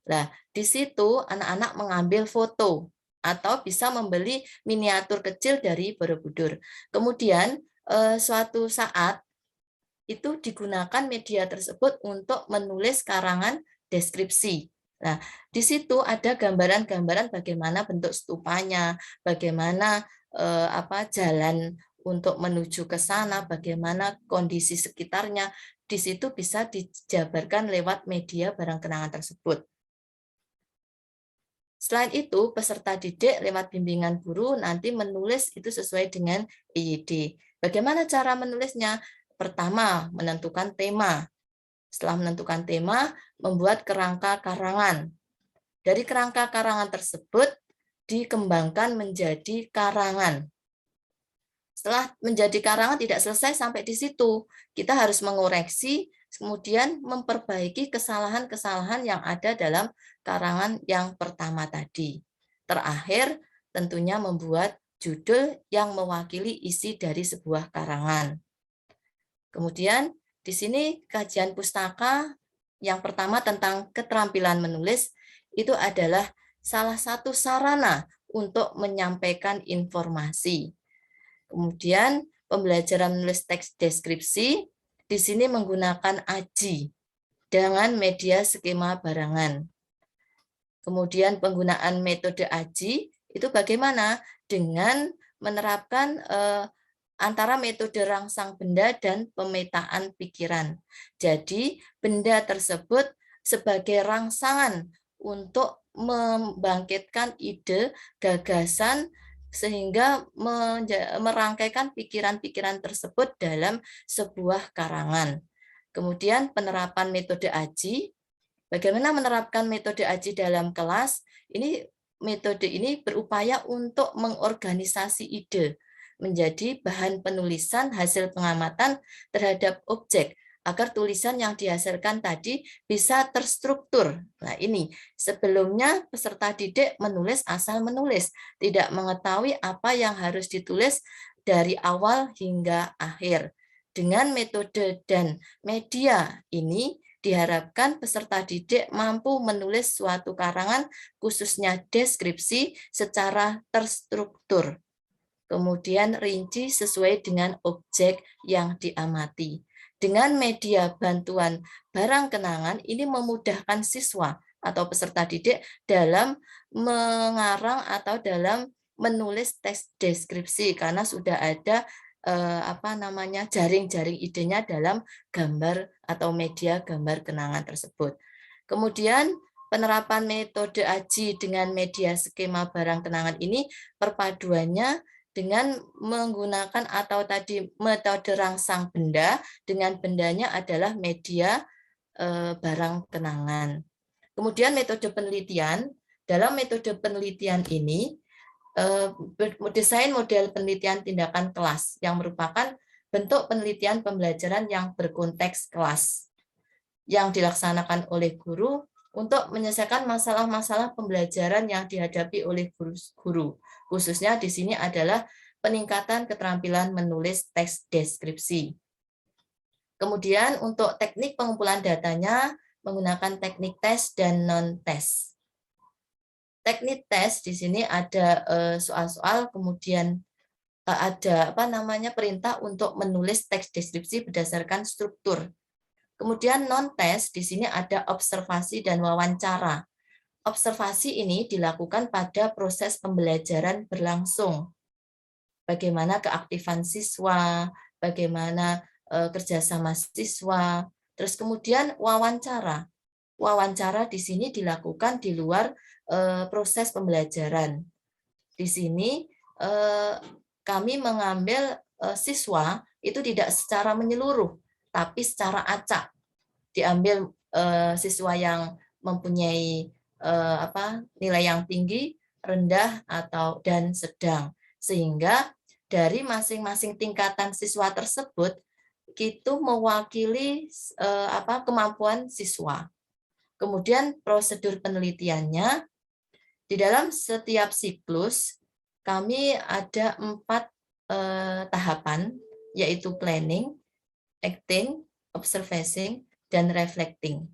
Nah, di situ anak-anak mengambil foto atau bisa membeli miniatur kecil dari Borobudur. Kemudian suatu saat itu digunakan media tersebut untuk menulis karangan deskripsi. Nah, di situ ada gambaran-gambaran bagaimana bentuk stupanya, bagaimana jalan untuk menuju ke sana, bagaimana kondisi sekitarnya. Di situ bisa dijabarkan lewat media barang kenangan tersebut. Selain itu, peserta didik lewat bimbingan guru nanti menulis itu sesuai dengan EYD. Bagaimana cara menulisnya? Pertama, menentukan tema. Setelah menentukan tema, membuat kerangka karangan. Dari kerangka karangan tersebut, dikembangkan menjadi karangan. Setelah menjadi karangan tidak selesai sampai di situ. Kita harus mengoreksi, kemudian memperbaiki kesalahan-kesalahan yang ada dalam karangan yang pertama tadi. Terakhir, tentunya membuat judul yang mewakili isi dari sebuah karangan. Kemudian di sini kajian pustaka yang pertama tentang keterampilan menulis itu adalah salah satu sarana untuk menyampaikan informasi. Kemudian pembelajaran menulis teks deskripsi di sini menggunakan AJI dengan media skema barangan. Kemudian penggunaan metode AJI itu bagaimana? Dengan menerapkan antara metode rangsang benda dan pemetaan pikiran. Jadi benda tersebut sebagai rangsangan untuk membangkitkan ide, gagasan, sehingga merangkaikan pikiran-pikiran tersebut dalam sebuah karangan. Kemudian penerapan metode AJI. Bagaimana menerapkan metode AJI dalam kelas? Metode ini berupaya untuk mengorganisasi ide menjadi bahan penulisan hasil pengamatan terhadap objek agar tulisan yang dihasilkan tadi bisa terstruktur. Nah, ini sebelumnya peserta didik menulis asal menulis, tidak mengetahui apa yang harus ditulis dari awal hingga akhir. Dengan metode dan media ini diharapkan peserta didik mampu menulis suatu karangan khususnya deskripsi secara terstruktur. Kemudian rinci sesuai dengan objek yang diamati. Dengan media bantuan barang kenangan ini memudahkan siswa atau peserta didik dalam mengarang atau dalam menulis teks deskripsi karena sudah ada jaring-jaring idenya dalam gambar atau media gambar kenangan tersebut. Kemudian penerapan metode AJI dengan media skema barang kenangan ini perpaduannya dengan menggunakan atau tadi metode rangsang benda, dengan bendanya adalah media barang kenangan. Kemudian metode penelitian, dalam metode penelitian ini, desain model penelitian tindakan kelas yang merupakan bentuk penelitian pembelajaran yang berkonteks kelas yang dilaksanakan oleh guru untuk menyelesaikan masalah-masalah pembelajaran yang dihadapi oleh guru. Khususnya di sini adalah peningkatan keterampilan menulis teks deskripsi. Kemudian untuk teknik pengumpulan datanya menggunakan teknik tes dan non-tes. Teknik tes di sini ada soal-soal, kemudian ada perintah untuk menulis teks deskripsi berdasarkan struktur. Kemudian non-tes di sini ada observasi dan wawancara. Observasi ini dilakukan pada proses pembelajaran berlangsung. Bagaimana keaktifan siswa, bagaimana kerjasama siswa, terus kemudian wawancara. Wawancara di sini dilakukan di luar proses pembelajaran. Di sini kami mengambil siswa itu tidak secara menyeluruh, tapi secara acak. diambil siswa yang mempunyai nilai yang tinggi, rendah, atau dan sedang. Sehingga dari masing-masing tingkatan siswa tersebut itu mewakili kemampuan siswa. Kemudian prosedur penelitiannya, di dalam setiap siklus kami ada 4 tahapan, yaitu planning, acting, observing, dan reflecting.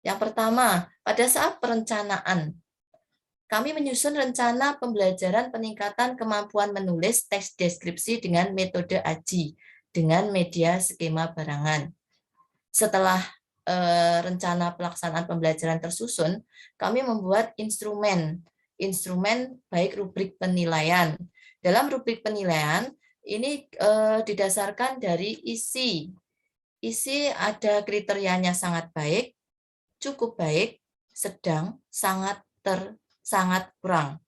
Yang pertama, pada saat perencanaan, kami menyusun rencana pembelajaran peningkatan kemampuan menulis teks deskripsi dengan metode AJI, dengan media skema barangan. Setelah rencana pelaksanaan pembelajaran tersusun, kami membuat instrumen baik rubrik penilaian. Dalam rubrik penilaian, ini didasarkan dari isi. Isi ada kriterianya sangat baik, cukup baik, sedang, sangat kurang.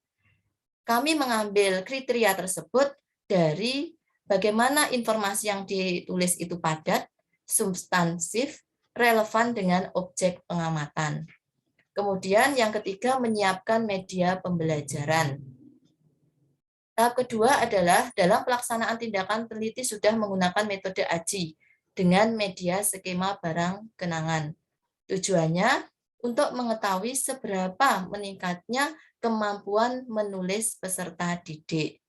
Kami mengambil kriteria tersebut dari bagaimana informasi yang ditulis itu padat, substansif, relevan dengan objek pengamatan. Kemudian yang ketiga, menyiapkan media pembelajaran. Tahap kedua adalah dalam pelaksanaan tindakan peneliti sudah menggunakan metode AJI dengan media skema barang kenangan. Tujuannya untuk mengetahui seberapa meningkatnya kemampuan menulis peserta didik.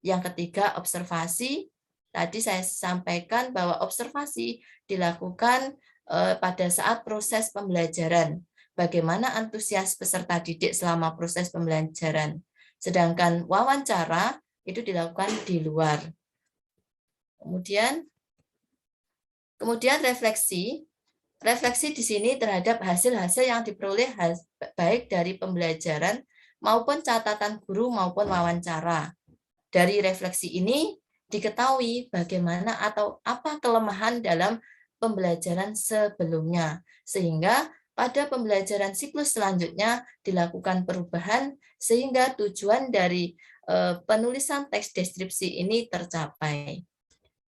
Yang ketiga, observasi. Tadi saya sampaikan bahwa observasi dilakukan pada saat proses pembelajaran. Bagaimana antusias peserta didik selama proses pembelajaran. Sedangkan wawancara itu dilakukan di luar. Kemudian refleksi. Refleksi di sini terhadap hasil-hasil yang diperoleh baik dari pembelajaran maupun catatan guru maupun wawancara. Dari refleksi ini diketahui bagaimana atau apa kelemahan dalam pembelajaran sebelumnya, sehingga pada pembelajaran siklus selanjutnya dilakukan perubahan sehingga tujuan dari penulisan teks deskripsi ini tercapai.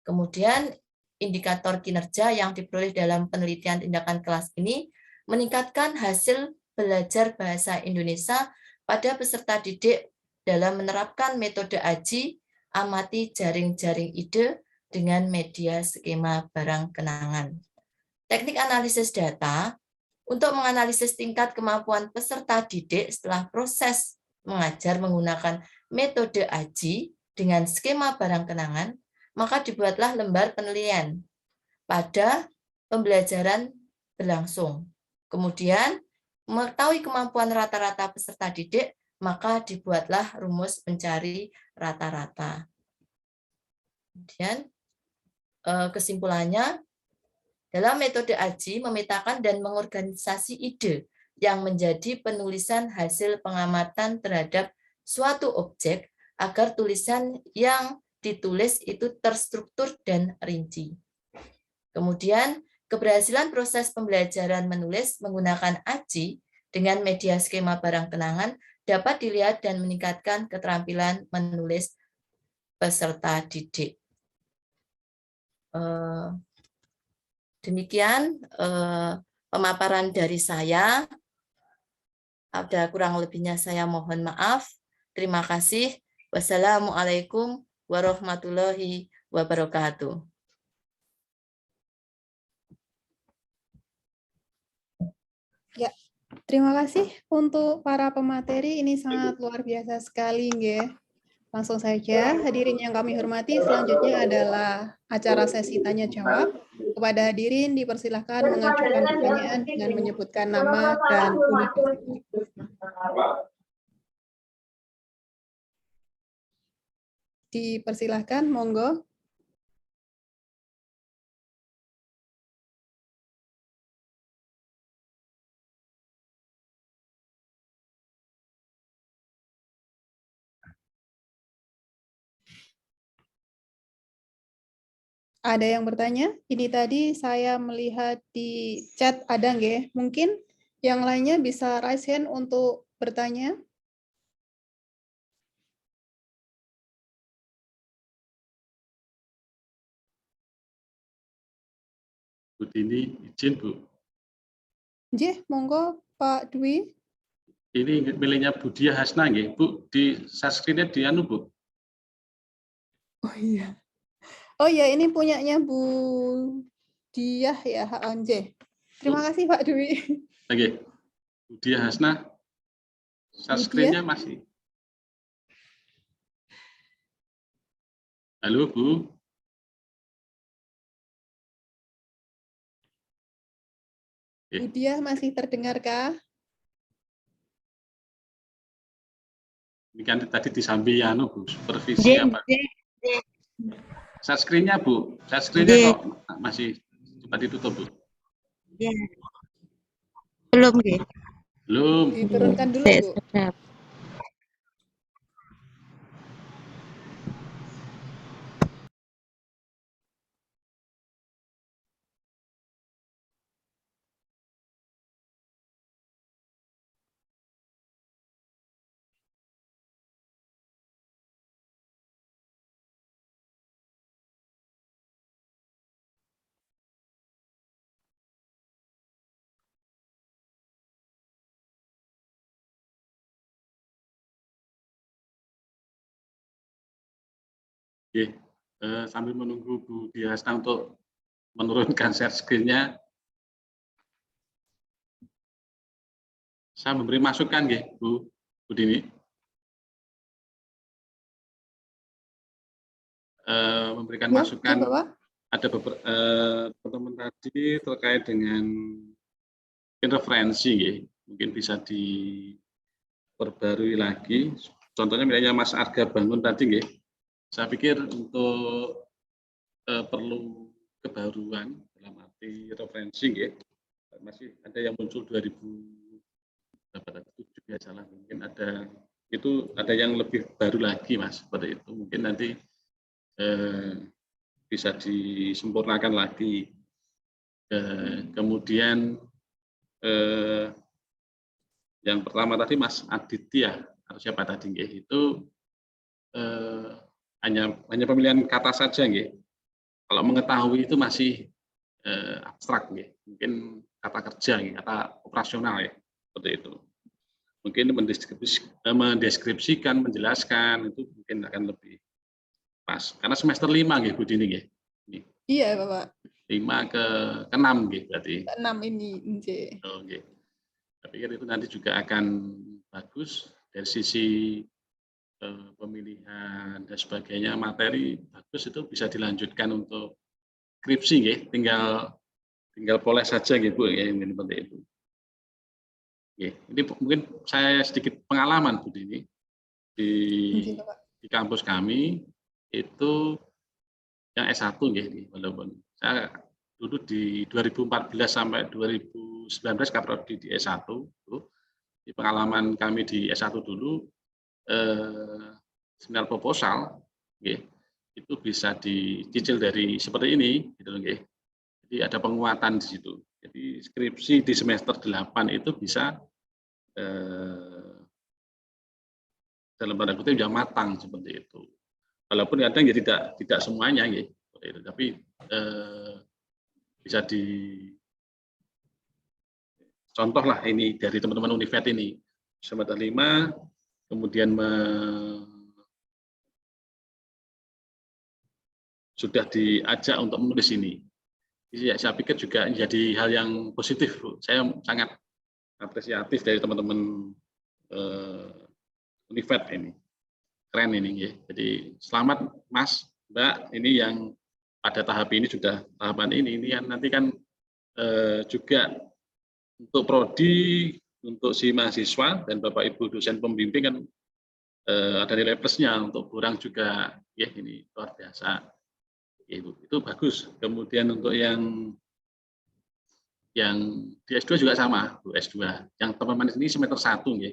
Kemudian indikator kinerja yang diperoleh dalam penelitian tindakan kelas ini meningkatkan hasil belajar bahasa Indonesia pada peserta didik dalam menerapkan metode AJI, amati jaring-jaring ide dengan media skema barang kenangan. Teknik analisis data untuk menganalisis tingkat kemampuan peserta didik setelah proses mengajar menggunakan metode AJI dengan skema barang kenangan, maka dibuatlah lembar penilaian pada pembelajaran berlangsung. Kemudian, mengetahui kemampuan rata-rata peserta didik, maka dibuatlah rumus pencari rata-rata. Kemudian, kesimpulannya, dalam metode AJI memetakan dan mengorganisasi ide yang menjadi penulisan hasil pengamatan terhadap suatu objek agar tulisan yang ditulis itu terstruktur dan rinci. Kemudian, keberhasilan proses pembelajaran menulis menggunakan AJI dengan media skema barang kenangan dapat dilihat dan meningkatkan keterampilan menulis peserta didik. Demikian pemaparan dari saya. Ada kurang lebihnya saya mohon maaf. Terima kasih. Wassalamualaikum warahmatullahi wabarakatuh. Ya, terima kasih untuk para pemateri, ini sangat luar biasa sekali, nggih. Langsung saja, hadirin yang kami hormati, selanjutnya adalah acara sesi tanya jawab. Kepada hadirin dipersilahkan mengajukan pertanyaan dengan menyebutkan nama dan universitas. Dipersilahkan, monggo. Ada yang bertanya? Ini tadi saya melihat di chat ada nggih? Mungkin yang lainnya bisa raise hand untuk bertanya. Bu Dini izin, Bu. Nggih, monggo Pak Dwi. Ini miliknya Bu Dia Hasna nggih. Bu, di subscribe-nya di anu, Bu. Oh iya. Oh iya, ini punyanya Bu Diah ya, Nggih. Terima kasih Pak Dwi. Oke. Bu Dia Hasna, subscribe-nya masih. Halo, Bu. Bu Diah masih terdengarkah? Ini kan tadi disambi anu, Bu, supervisi apa? Subscribe-nya, Bu. Subscribe-nya kok masih cepat ditutup, Bu. Belum, nggih. Belum. Diturunkan dulu, Sik, Bu. sedap. Oke. Sambil menunggu Bu Dia Hasna untuk menurunkan share screen-nya, saya memberi masukan nggih, Bu Dini. Memberikan Ya, masukan. Bapak. Ada beberapa teman-teman tadi terkait dengan referensi, nggih. Mungkin bisa diperbarui lagi. Contohnya misalnya Mas Arga Bangun tadi, nggih. Saya pikir untuk perlu kebaruan dalam arti referensi, nggih. Masih ada yang muncul 2007 ya salah, mungkin ada yang lebih baru lagi, Mas, seperti itu. Mungkin nanti bisa disempurnakan lagi. Kemudian yang pertama tadi Mas Aditya atau siapa tadi, nggih, itu hanya pemilihan kata saja, nggih. Kalau mengetahui itu masih abstrak, nggih. Mungkin kata kerja, nggih, kata operasional ya, seperti itu. Mungkin mendeskripsikan, menjelaskan itu mungkin akan lebih pas. Karena semester 5, nggih, Bu Dini, nggih. Iya, Bapak. 5 ke 6, nggih, berarti. 6 ini, nggih. Oh, nggih. Saya pikir itu nanti juga akan bagus dari sisi pemilihan dan sebagainya, materi bagus, itu bisa dilanjutkan untuk skripsi, nggih. Tinggal poles saja, nggih, Bu, ya, ini seperti itu. Oke, ini mungkin saya sedikit pengalaman, Bu Dini, di kampus kami itu yang S1, nggih, walaupun saya dulu di 2014 sampai 2019 kaprodi di S1, di pengalaman kami di S1 dulu, seminar proposal, nggih, itu bisa dicicil dari seperti ini, gitu, nggih. Jadi ada penguatan di situ. Jadi skripsi di semester 8 itu bisa dalam tanda kutip yang matang seperti itu. Walaupun kadang ya tidak semuanya, ya, tapi bisa contoh lah ini dari teman-teman Univet ini semester 5, kemudian sudah diajak untuk menulis ini. Jadi ya, saya pikir juga jadi hal yang positif, Bu. Saya sangat apresiatif dari teman-teman Univet ini, keren ini, ya. Jadi selamat Mas, Mbak, ini yang pada tahap ini sudah tahapan ini yang nanti kan juga untuk prodi, untuk si mahasiswa dan Bapak Ibu dosen pembimbing kan ada nilai plusnya, untuk kurang juga, ya, ini luar biasa, ya, Bu. Itu bagus. Kemudian untuk yang di S2 juga sama, Bu, S2. Yang teman-teman ini semester 1, ya.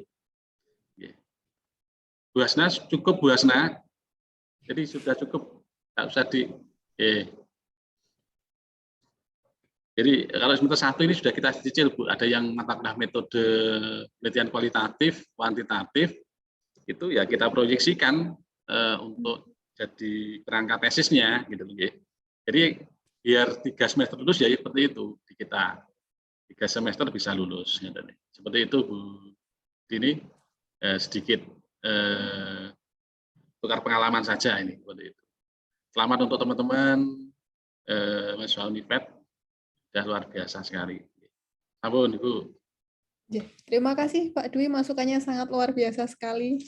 Bu Hasna, cukup Bu Hasna. Jadi sudah cukup, tak usah Jadi kalau semester 1 ini sudah kita cicil, Bu. Ada yang mata kuliah metode penelitian kualitatif, kuantitatif, itu ya kita proyeksikan untuk jadi kerangka tesisnya, gitu, ya. Jadi biar 3 semester lulus ya seperti itu di kita. 3 semester bisa lulus. Seperti itu Bu Dini, sedikit tukar pengalaman saja ini seperti itu. Selamat untuk teman-teman mahasiswa Univet, sudah luar biasa sekali. Ampun Ibu. Terima kasih Pak Dwi, masukannya sangat luar biasa sekali.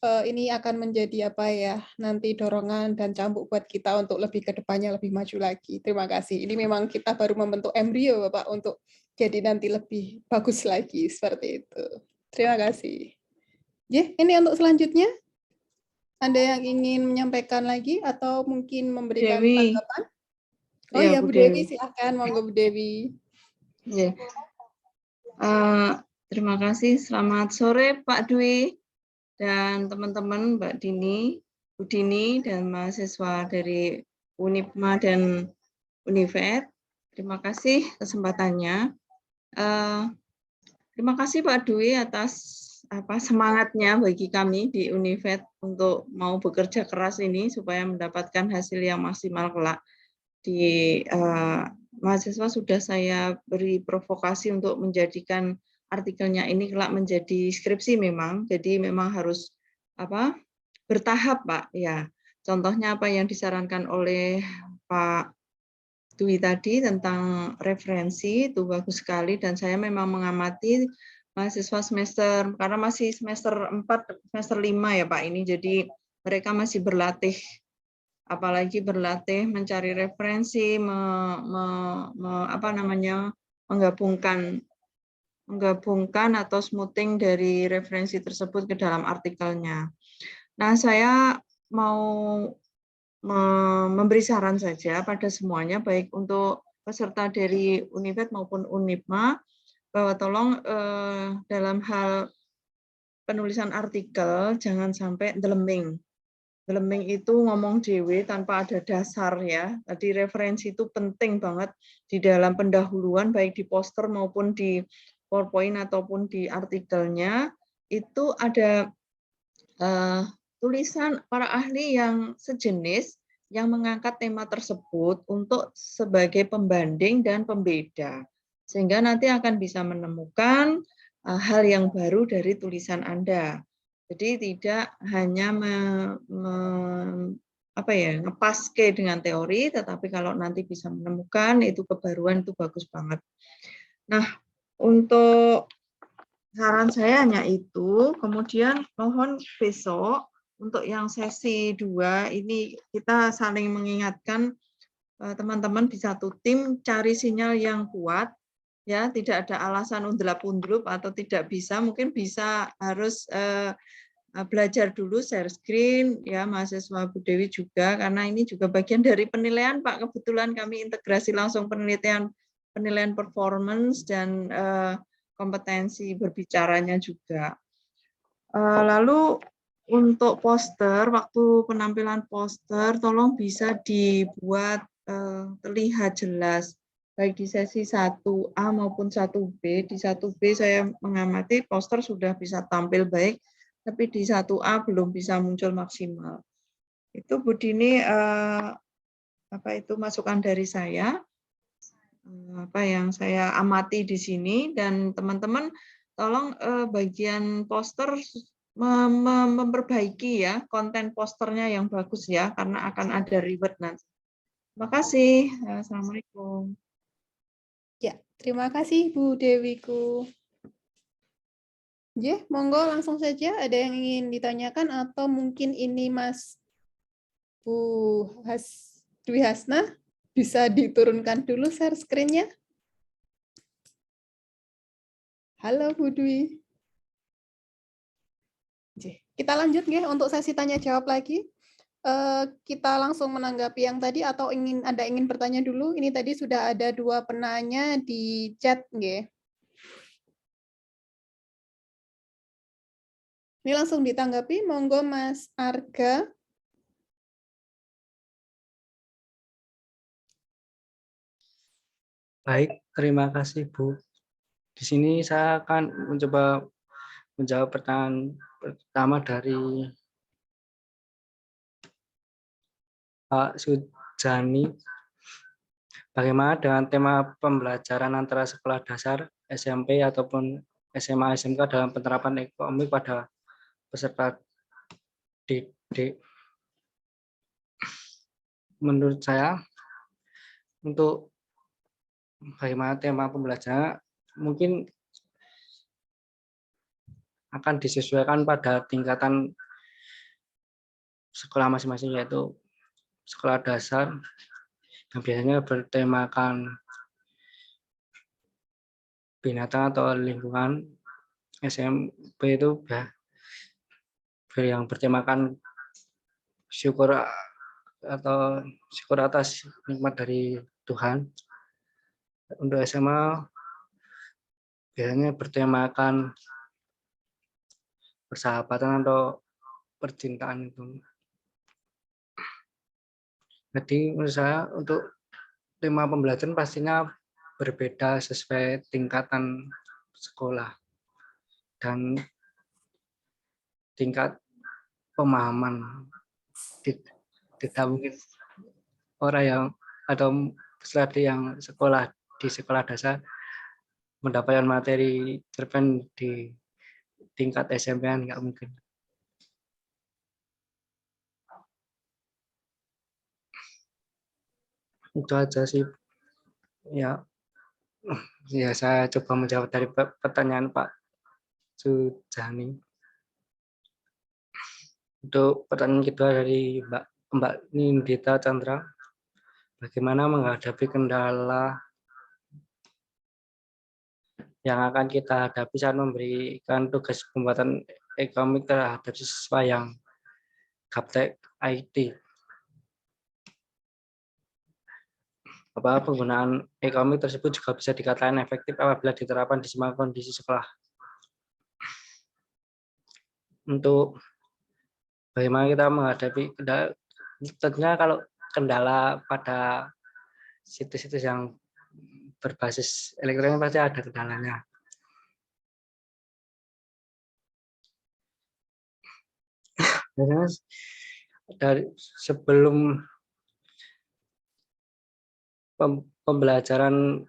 Ini akan menjadi apa ya, nanti dorongan dan cambuk buat kita untuk lebih ke depannya lebih maju lagi. Terima kasih. Ini memang kita baru membentuk embrio Bapak untuk jadi nanti lebih bagus lagi seperti itu. Terima kasih. Ini untuk selanjutnya. Ada yang ingin menyampaikan lagi atau mungkin memberikan Dewi. tanggapan? Oh Ya, ya Bu Bu Dewi, Dewi. silakan monggo Bu Dewi. Ya. Terima kasih. Selamat sore Pak Dwi dan teman-teman Mbak Dini, Bu Dini dan mahasiswa dari Unipma dan Univet. Terima kasih kesempatannya. Terima kasih Pak Dwi atas semangatnya bagi kami di Univet untuk mau bekerja keras ini supaya mendapatkan hasil yang maksimal kelak. Di mahasiswa sudah saya beri provokasi untuk menjadikan artikelnya ini kelak menjadi skripsi memang. Jadi memang harus bertahap Pak. Ya, contohnya apa yang disarankan oleh Pak Dwi tadi tentang referensi itu bagus sekali dan saya memang mengamati mahasiswa semester karena masih semester 4 semester 5 ya Pak ini, jadi mereka masih berlatih, apalagi berlatih mencari referensi, menggabungkan atau smoothing dari referensi tersebut ke dalam artikelnya. Nah, saya mau memberi saran saja pada semuanya, baik untuk peserta dari Univet maupun Unipma, bahwa tolong dalam hal penulisan artikel jangan sampai deleming. Deleming itu ngomong dewe tanpa ada dasar ya. Tadi referensi itu penting banget di dalam pendahuluan, baik di poster maupun di PowerPoint ataupun di artikelnya. Itu ada tulisan para ahli yang sejenis yang mengangkat tema tersebut untuk sebagai pembanding dan pembeda. Sehingga nanti akan bisa menemukan hal yang baru dari tulisan Anda. Jadi tidak hanya ngepaske dengan teori, tetapi kalau nanti bisa menemukan itu kebaruan itu bagus banget. Nah, untuk saran saya hanya itu, kemudian mohon besok untuk yang sesi 2 ini kita saling mengingatkan teman-teman di satu tim cari sinyal yang kuat, ya tidak ada alasan undlap-undrup atau tidak bisa, mungkin bisa harus belajar dulu share screen ya mahasiswa Bu Dewi juga, karena ini juga bagian dari penilaian Pak, kebetulan kami integrasi langsung penilaian performance dan kompetensi berbicaranya juga. Lalu untuk poster, waktu penampilan poster, tolong bisa dibuat terlihat jelas, baik di sesi 1A maupun 1B. Di 1B saya mengamati poster sudah bisa tampil baik, tapi di 1A belum bisa muncul maksimal. Itu Bu Dini, itu masukan dari saya. Apa yang saya amati di sini, dan teman-teman tolong bagian poster memperbaiki ya konten posternya yang bagus ya, karena akan ada reward nanti. Terima kasih. Assalamualaikum. Ya, terima kasih Bu Dewiku. Monggo langsung saja, ada yang ingin ditanyakan atau mungkin ini Mas Bu Dwi Hasna bisa diturunkan dulu share screen-nya. Halo Bu Dwi. Kita lanjut ya untuk sesi tanya jawab lagi. Kita langsung menanggapi yang tadi atau Anda ingin bertanya dulu? Ini tadi sudah ada 2 penanya di chat nggih. Ini langsung ditanggapi, monggo Mas Arga. Baik, terima kasih Bu. Di sini saya akan mencoba menjawab pertanyaan pertama dari Pak Sujani. Bagaimana dengan tema pembelajaran antara sekolah dasar, SMP, ataupun SMA, SMK dalam penerapan ekonomi pada peserta didik? Menurut saya, untuk bagaimana tema pembelajaran mungkin akan disesuaikan pada tingkatan sekolah masing-masing, yaitu sekolah dasar yang biasanya bertemakan binatang atau lingkungan, SMP itu yang bertemakan syukur atau syukur atas nikmat dari Tuhan. Untuk SMA biasanya bertemakan persahabatan atau percintaan itu. Jadi menurut saya untuk tema pembelajaran pastinya berbeda sesuai tingkatan sekolah dan tingkat pemahaman. Tidak mungkin orang yang atau peserta yang sekolah di sekolah dasar mendapatkan materi cerpen di tingkat SMP, nggak mungkin. Itu aja sih. Ya, saya coba menjawab dari pertanyaan Pak Sujani. Untuk pertanyaan kedua dari Mbak Nindita Chandra, bagaimana menghadapi kendala yang akan kita hadapi saat memberikan tugas pembuatan e-komik terhadap siswa yang gaptek IT? Apakah penggunaan e-komik tersebut juga bisa dikatakan efektif apabila diterapkan di semua kondisi sekolah? Untuk bagaimana kita menghadapi kendala, tentunya kalau kendala pada situs-situs yang berbasis elektronik pasti ada kendalanya. Biasanya dari sebelum pembelajaran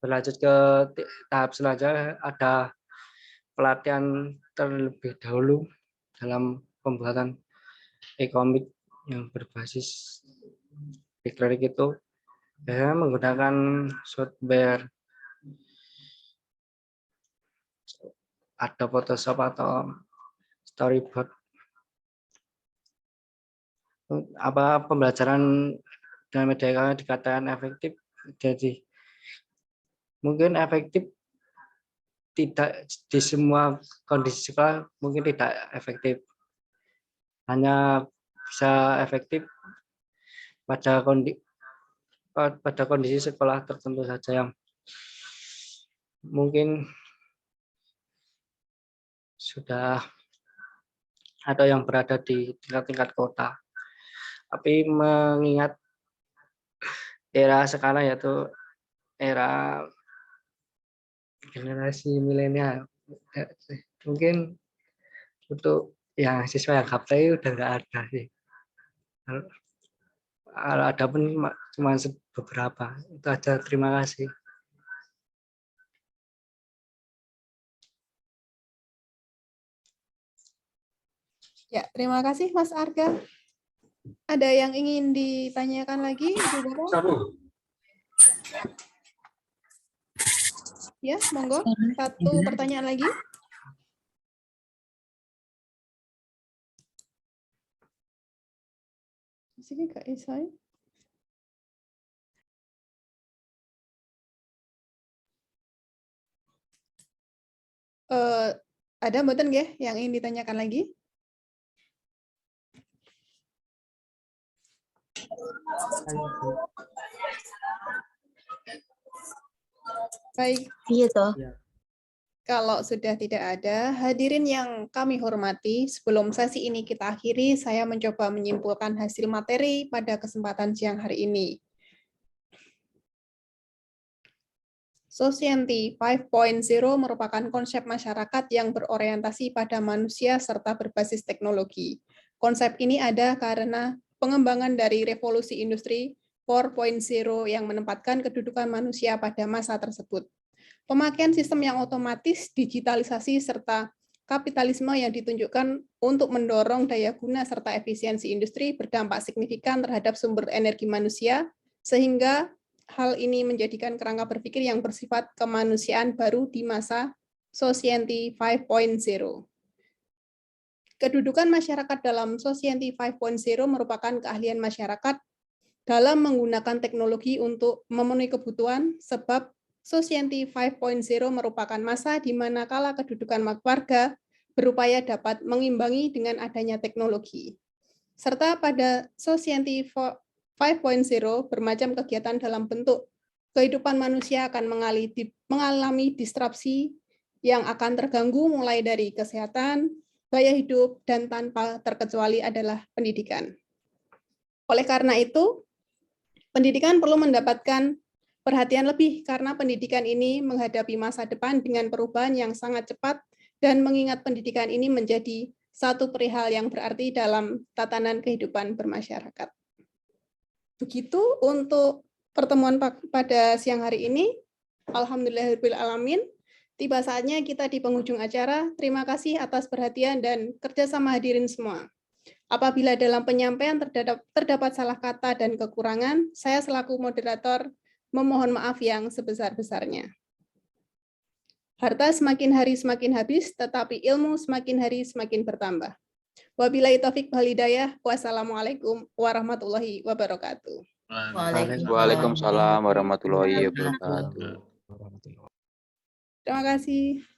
berlanjut ke tahap selanjutnya, ada pelatihan terlebih dahulu dalam pembuatan e-komik yang berbasis elektronik itu. Biasanya menggunakan software Adobe Photoshop atau Storyboard. Apa pembelajaran dengan media elektronik dikatakan efektif? Jadi mungkin efektif tidak di semua kondisi sekolah, mungkin tidak efektif. Hanya bisa efektif pada kondisi sekolah tertentu saja yang mungkin sudah atau yang berada di tingkat-tingkat kota. Tapi mengingat era sekarang yaitu era generasi milenial, mungkin untuk yang siswa yang gaptek udah nggak ada sih. Ada pun cuma beberapa. Itu aja, terima kasih. Ya, terima kasih Mas Arga. Ada yang ingin ditanyakan lagi, Ibu Bapak? Ya, monggo. Satu pertanyaan lagi. Sini Kak Isai. Ada mboten nggih yang ingin ditanyakan lagi? Baik. Iya toh. Kalau sudah tidak ada, hadirin yang kami hormati, sebelum sesi ini kita akhiri, saya mencoba menyimpulkan hasil materi pada kesempatan siang hari ini. Society 5.0 merupakan konsep masyarakat yang berorientasi pada manusia serta berbasis teknologi. Konsep ini ada karena pengembangan dari revolusi industri 4.0 yang menempatkan kedudukan manusia pada masa tersebut. Pemakaian sistem yang otomatis, digitalisasi, serta kapitalisme yang ditunjukkan untuk mendorong daya guna serta efisiensi industri berdampak signifikan terhadap sumber energi manusia, sehingga hal ini menjadikan kerangka berpikir yang bersifat kemanusiaan baru di masa Society 5.0. Kedudukan masyarakat dalam Society 5.0 merupakan keahlian masyarakat dalam menggunakan teknologi untuk memenuhi kebutuhan, sebab Society 5.0 merupakan masa di mana kala kedudukan warga berupaya dapat mengimbangi dengan adanya teknologi. Serta pada Society 5.0 bermacam kegiatan dalam bentuk kehidupan manusia akan mengalami disrupsi yang akan terganggu mulai dari kesehatan, gaya hidup, dan tanpa terkecuali adalah pendidikan. Oleh karena itu, pendidikan perlu mendapatkan perhatian lebih karena pendidikan ini menghadapi masa depan dengan perubahan yang sangat cepat dan mengingat pendidikan ini menjadi satu perihal yang berarti dalam tatanan kehidupan bermasyarakat. Begitu untuk pertemuan pada siang hari ini. Alhamdulillahirrahmanirrahim. Tiba saatnya kita di penghujung acara. Terima kasih atas perhatian dan kerjasama hadirin semua. Apabila dalam penyampaian terdapat salah kata dan kekurangan, saya selaku moderator memohon maaf yang sebesar-besarnya. Harta semakin hari semakin habis, tetapi ilmu semakin hari semakin bertambah. Wabillahi taufik wal hidayah. Wassalamualaikum warahmatullahi wabarakatuh. Waalaikumsalam warahmatullahi wabarakatuh. Terima kasih.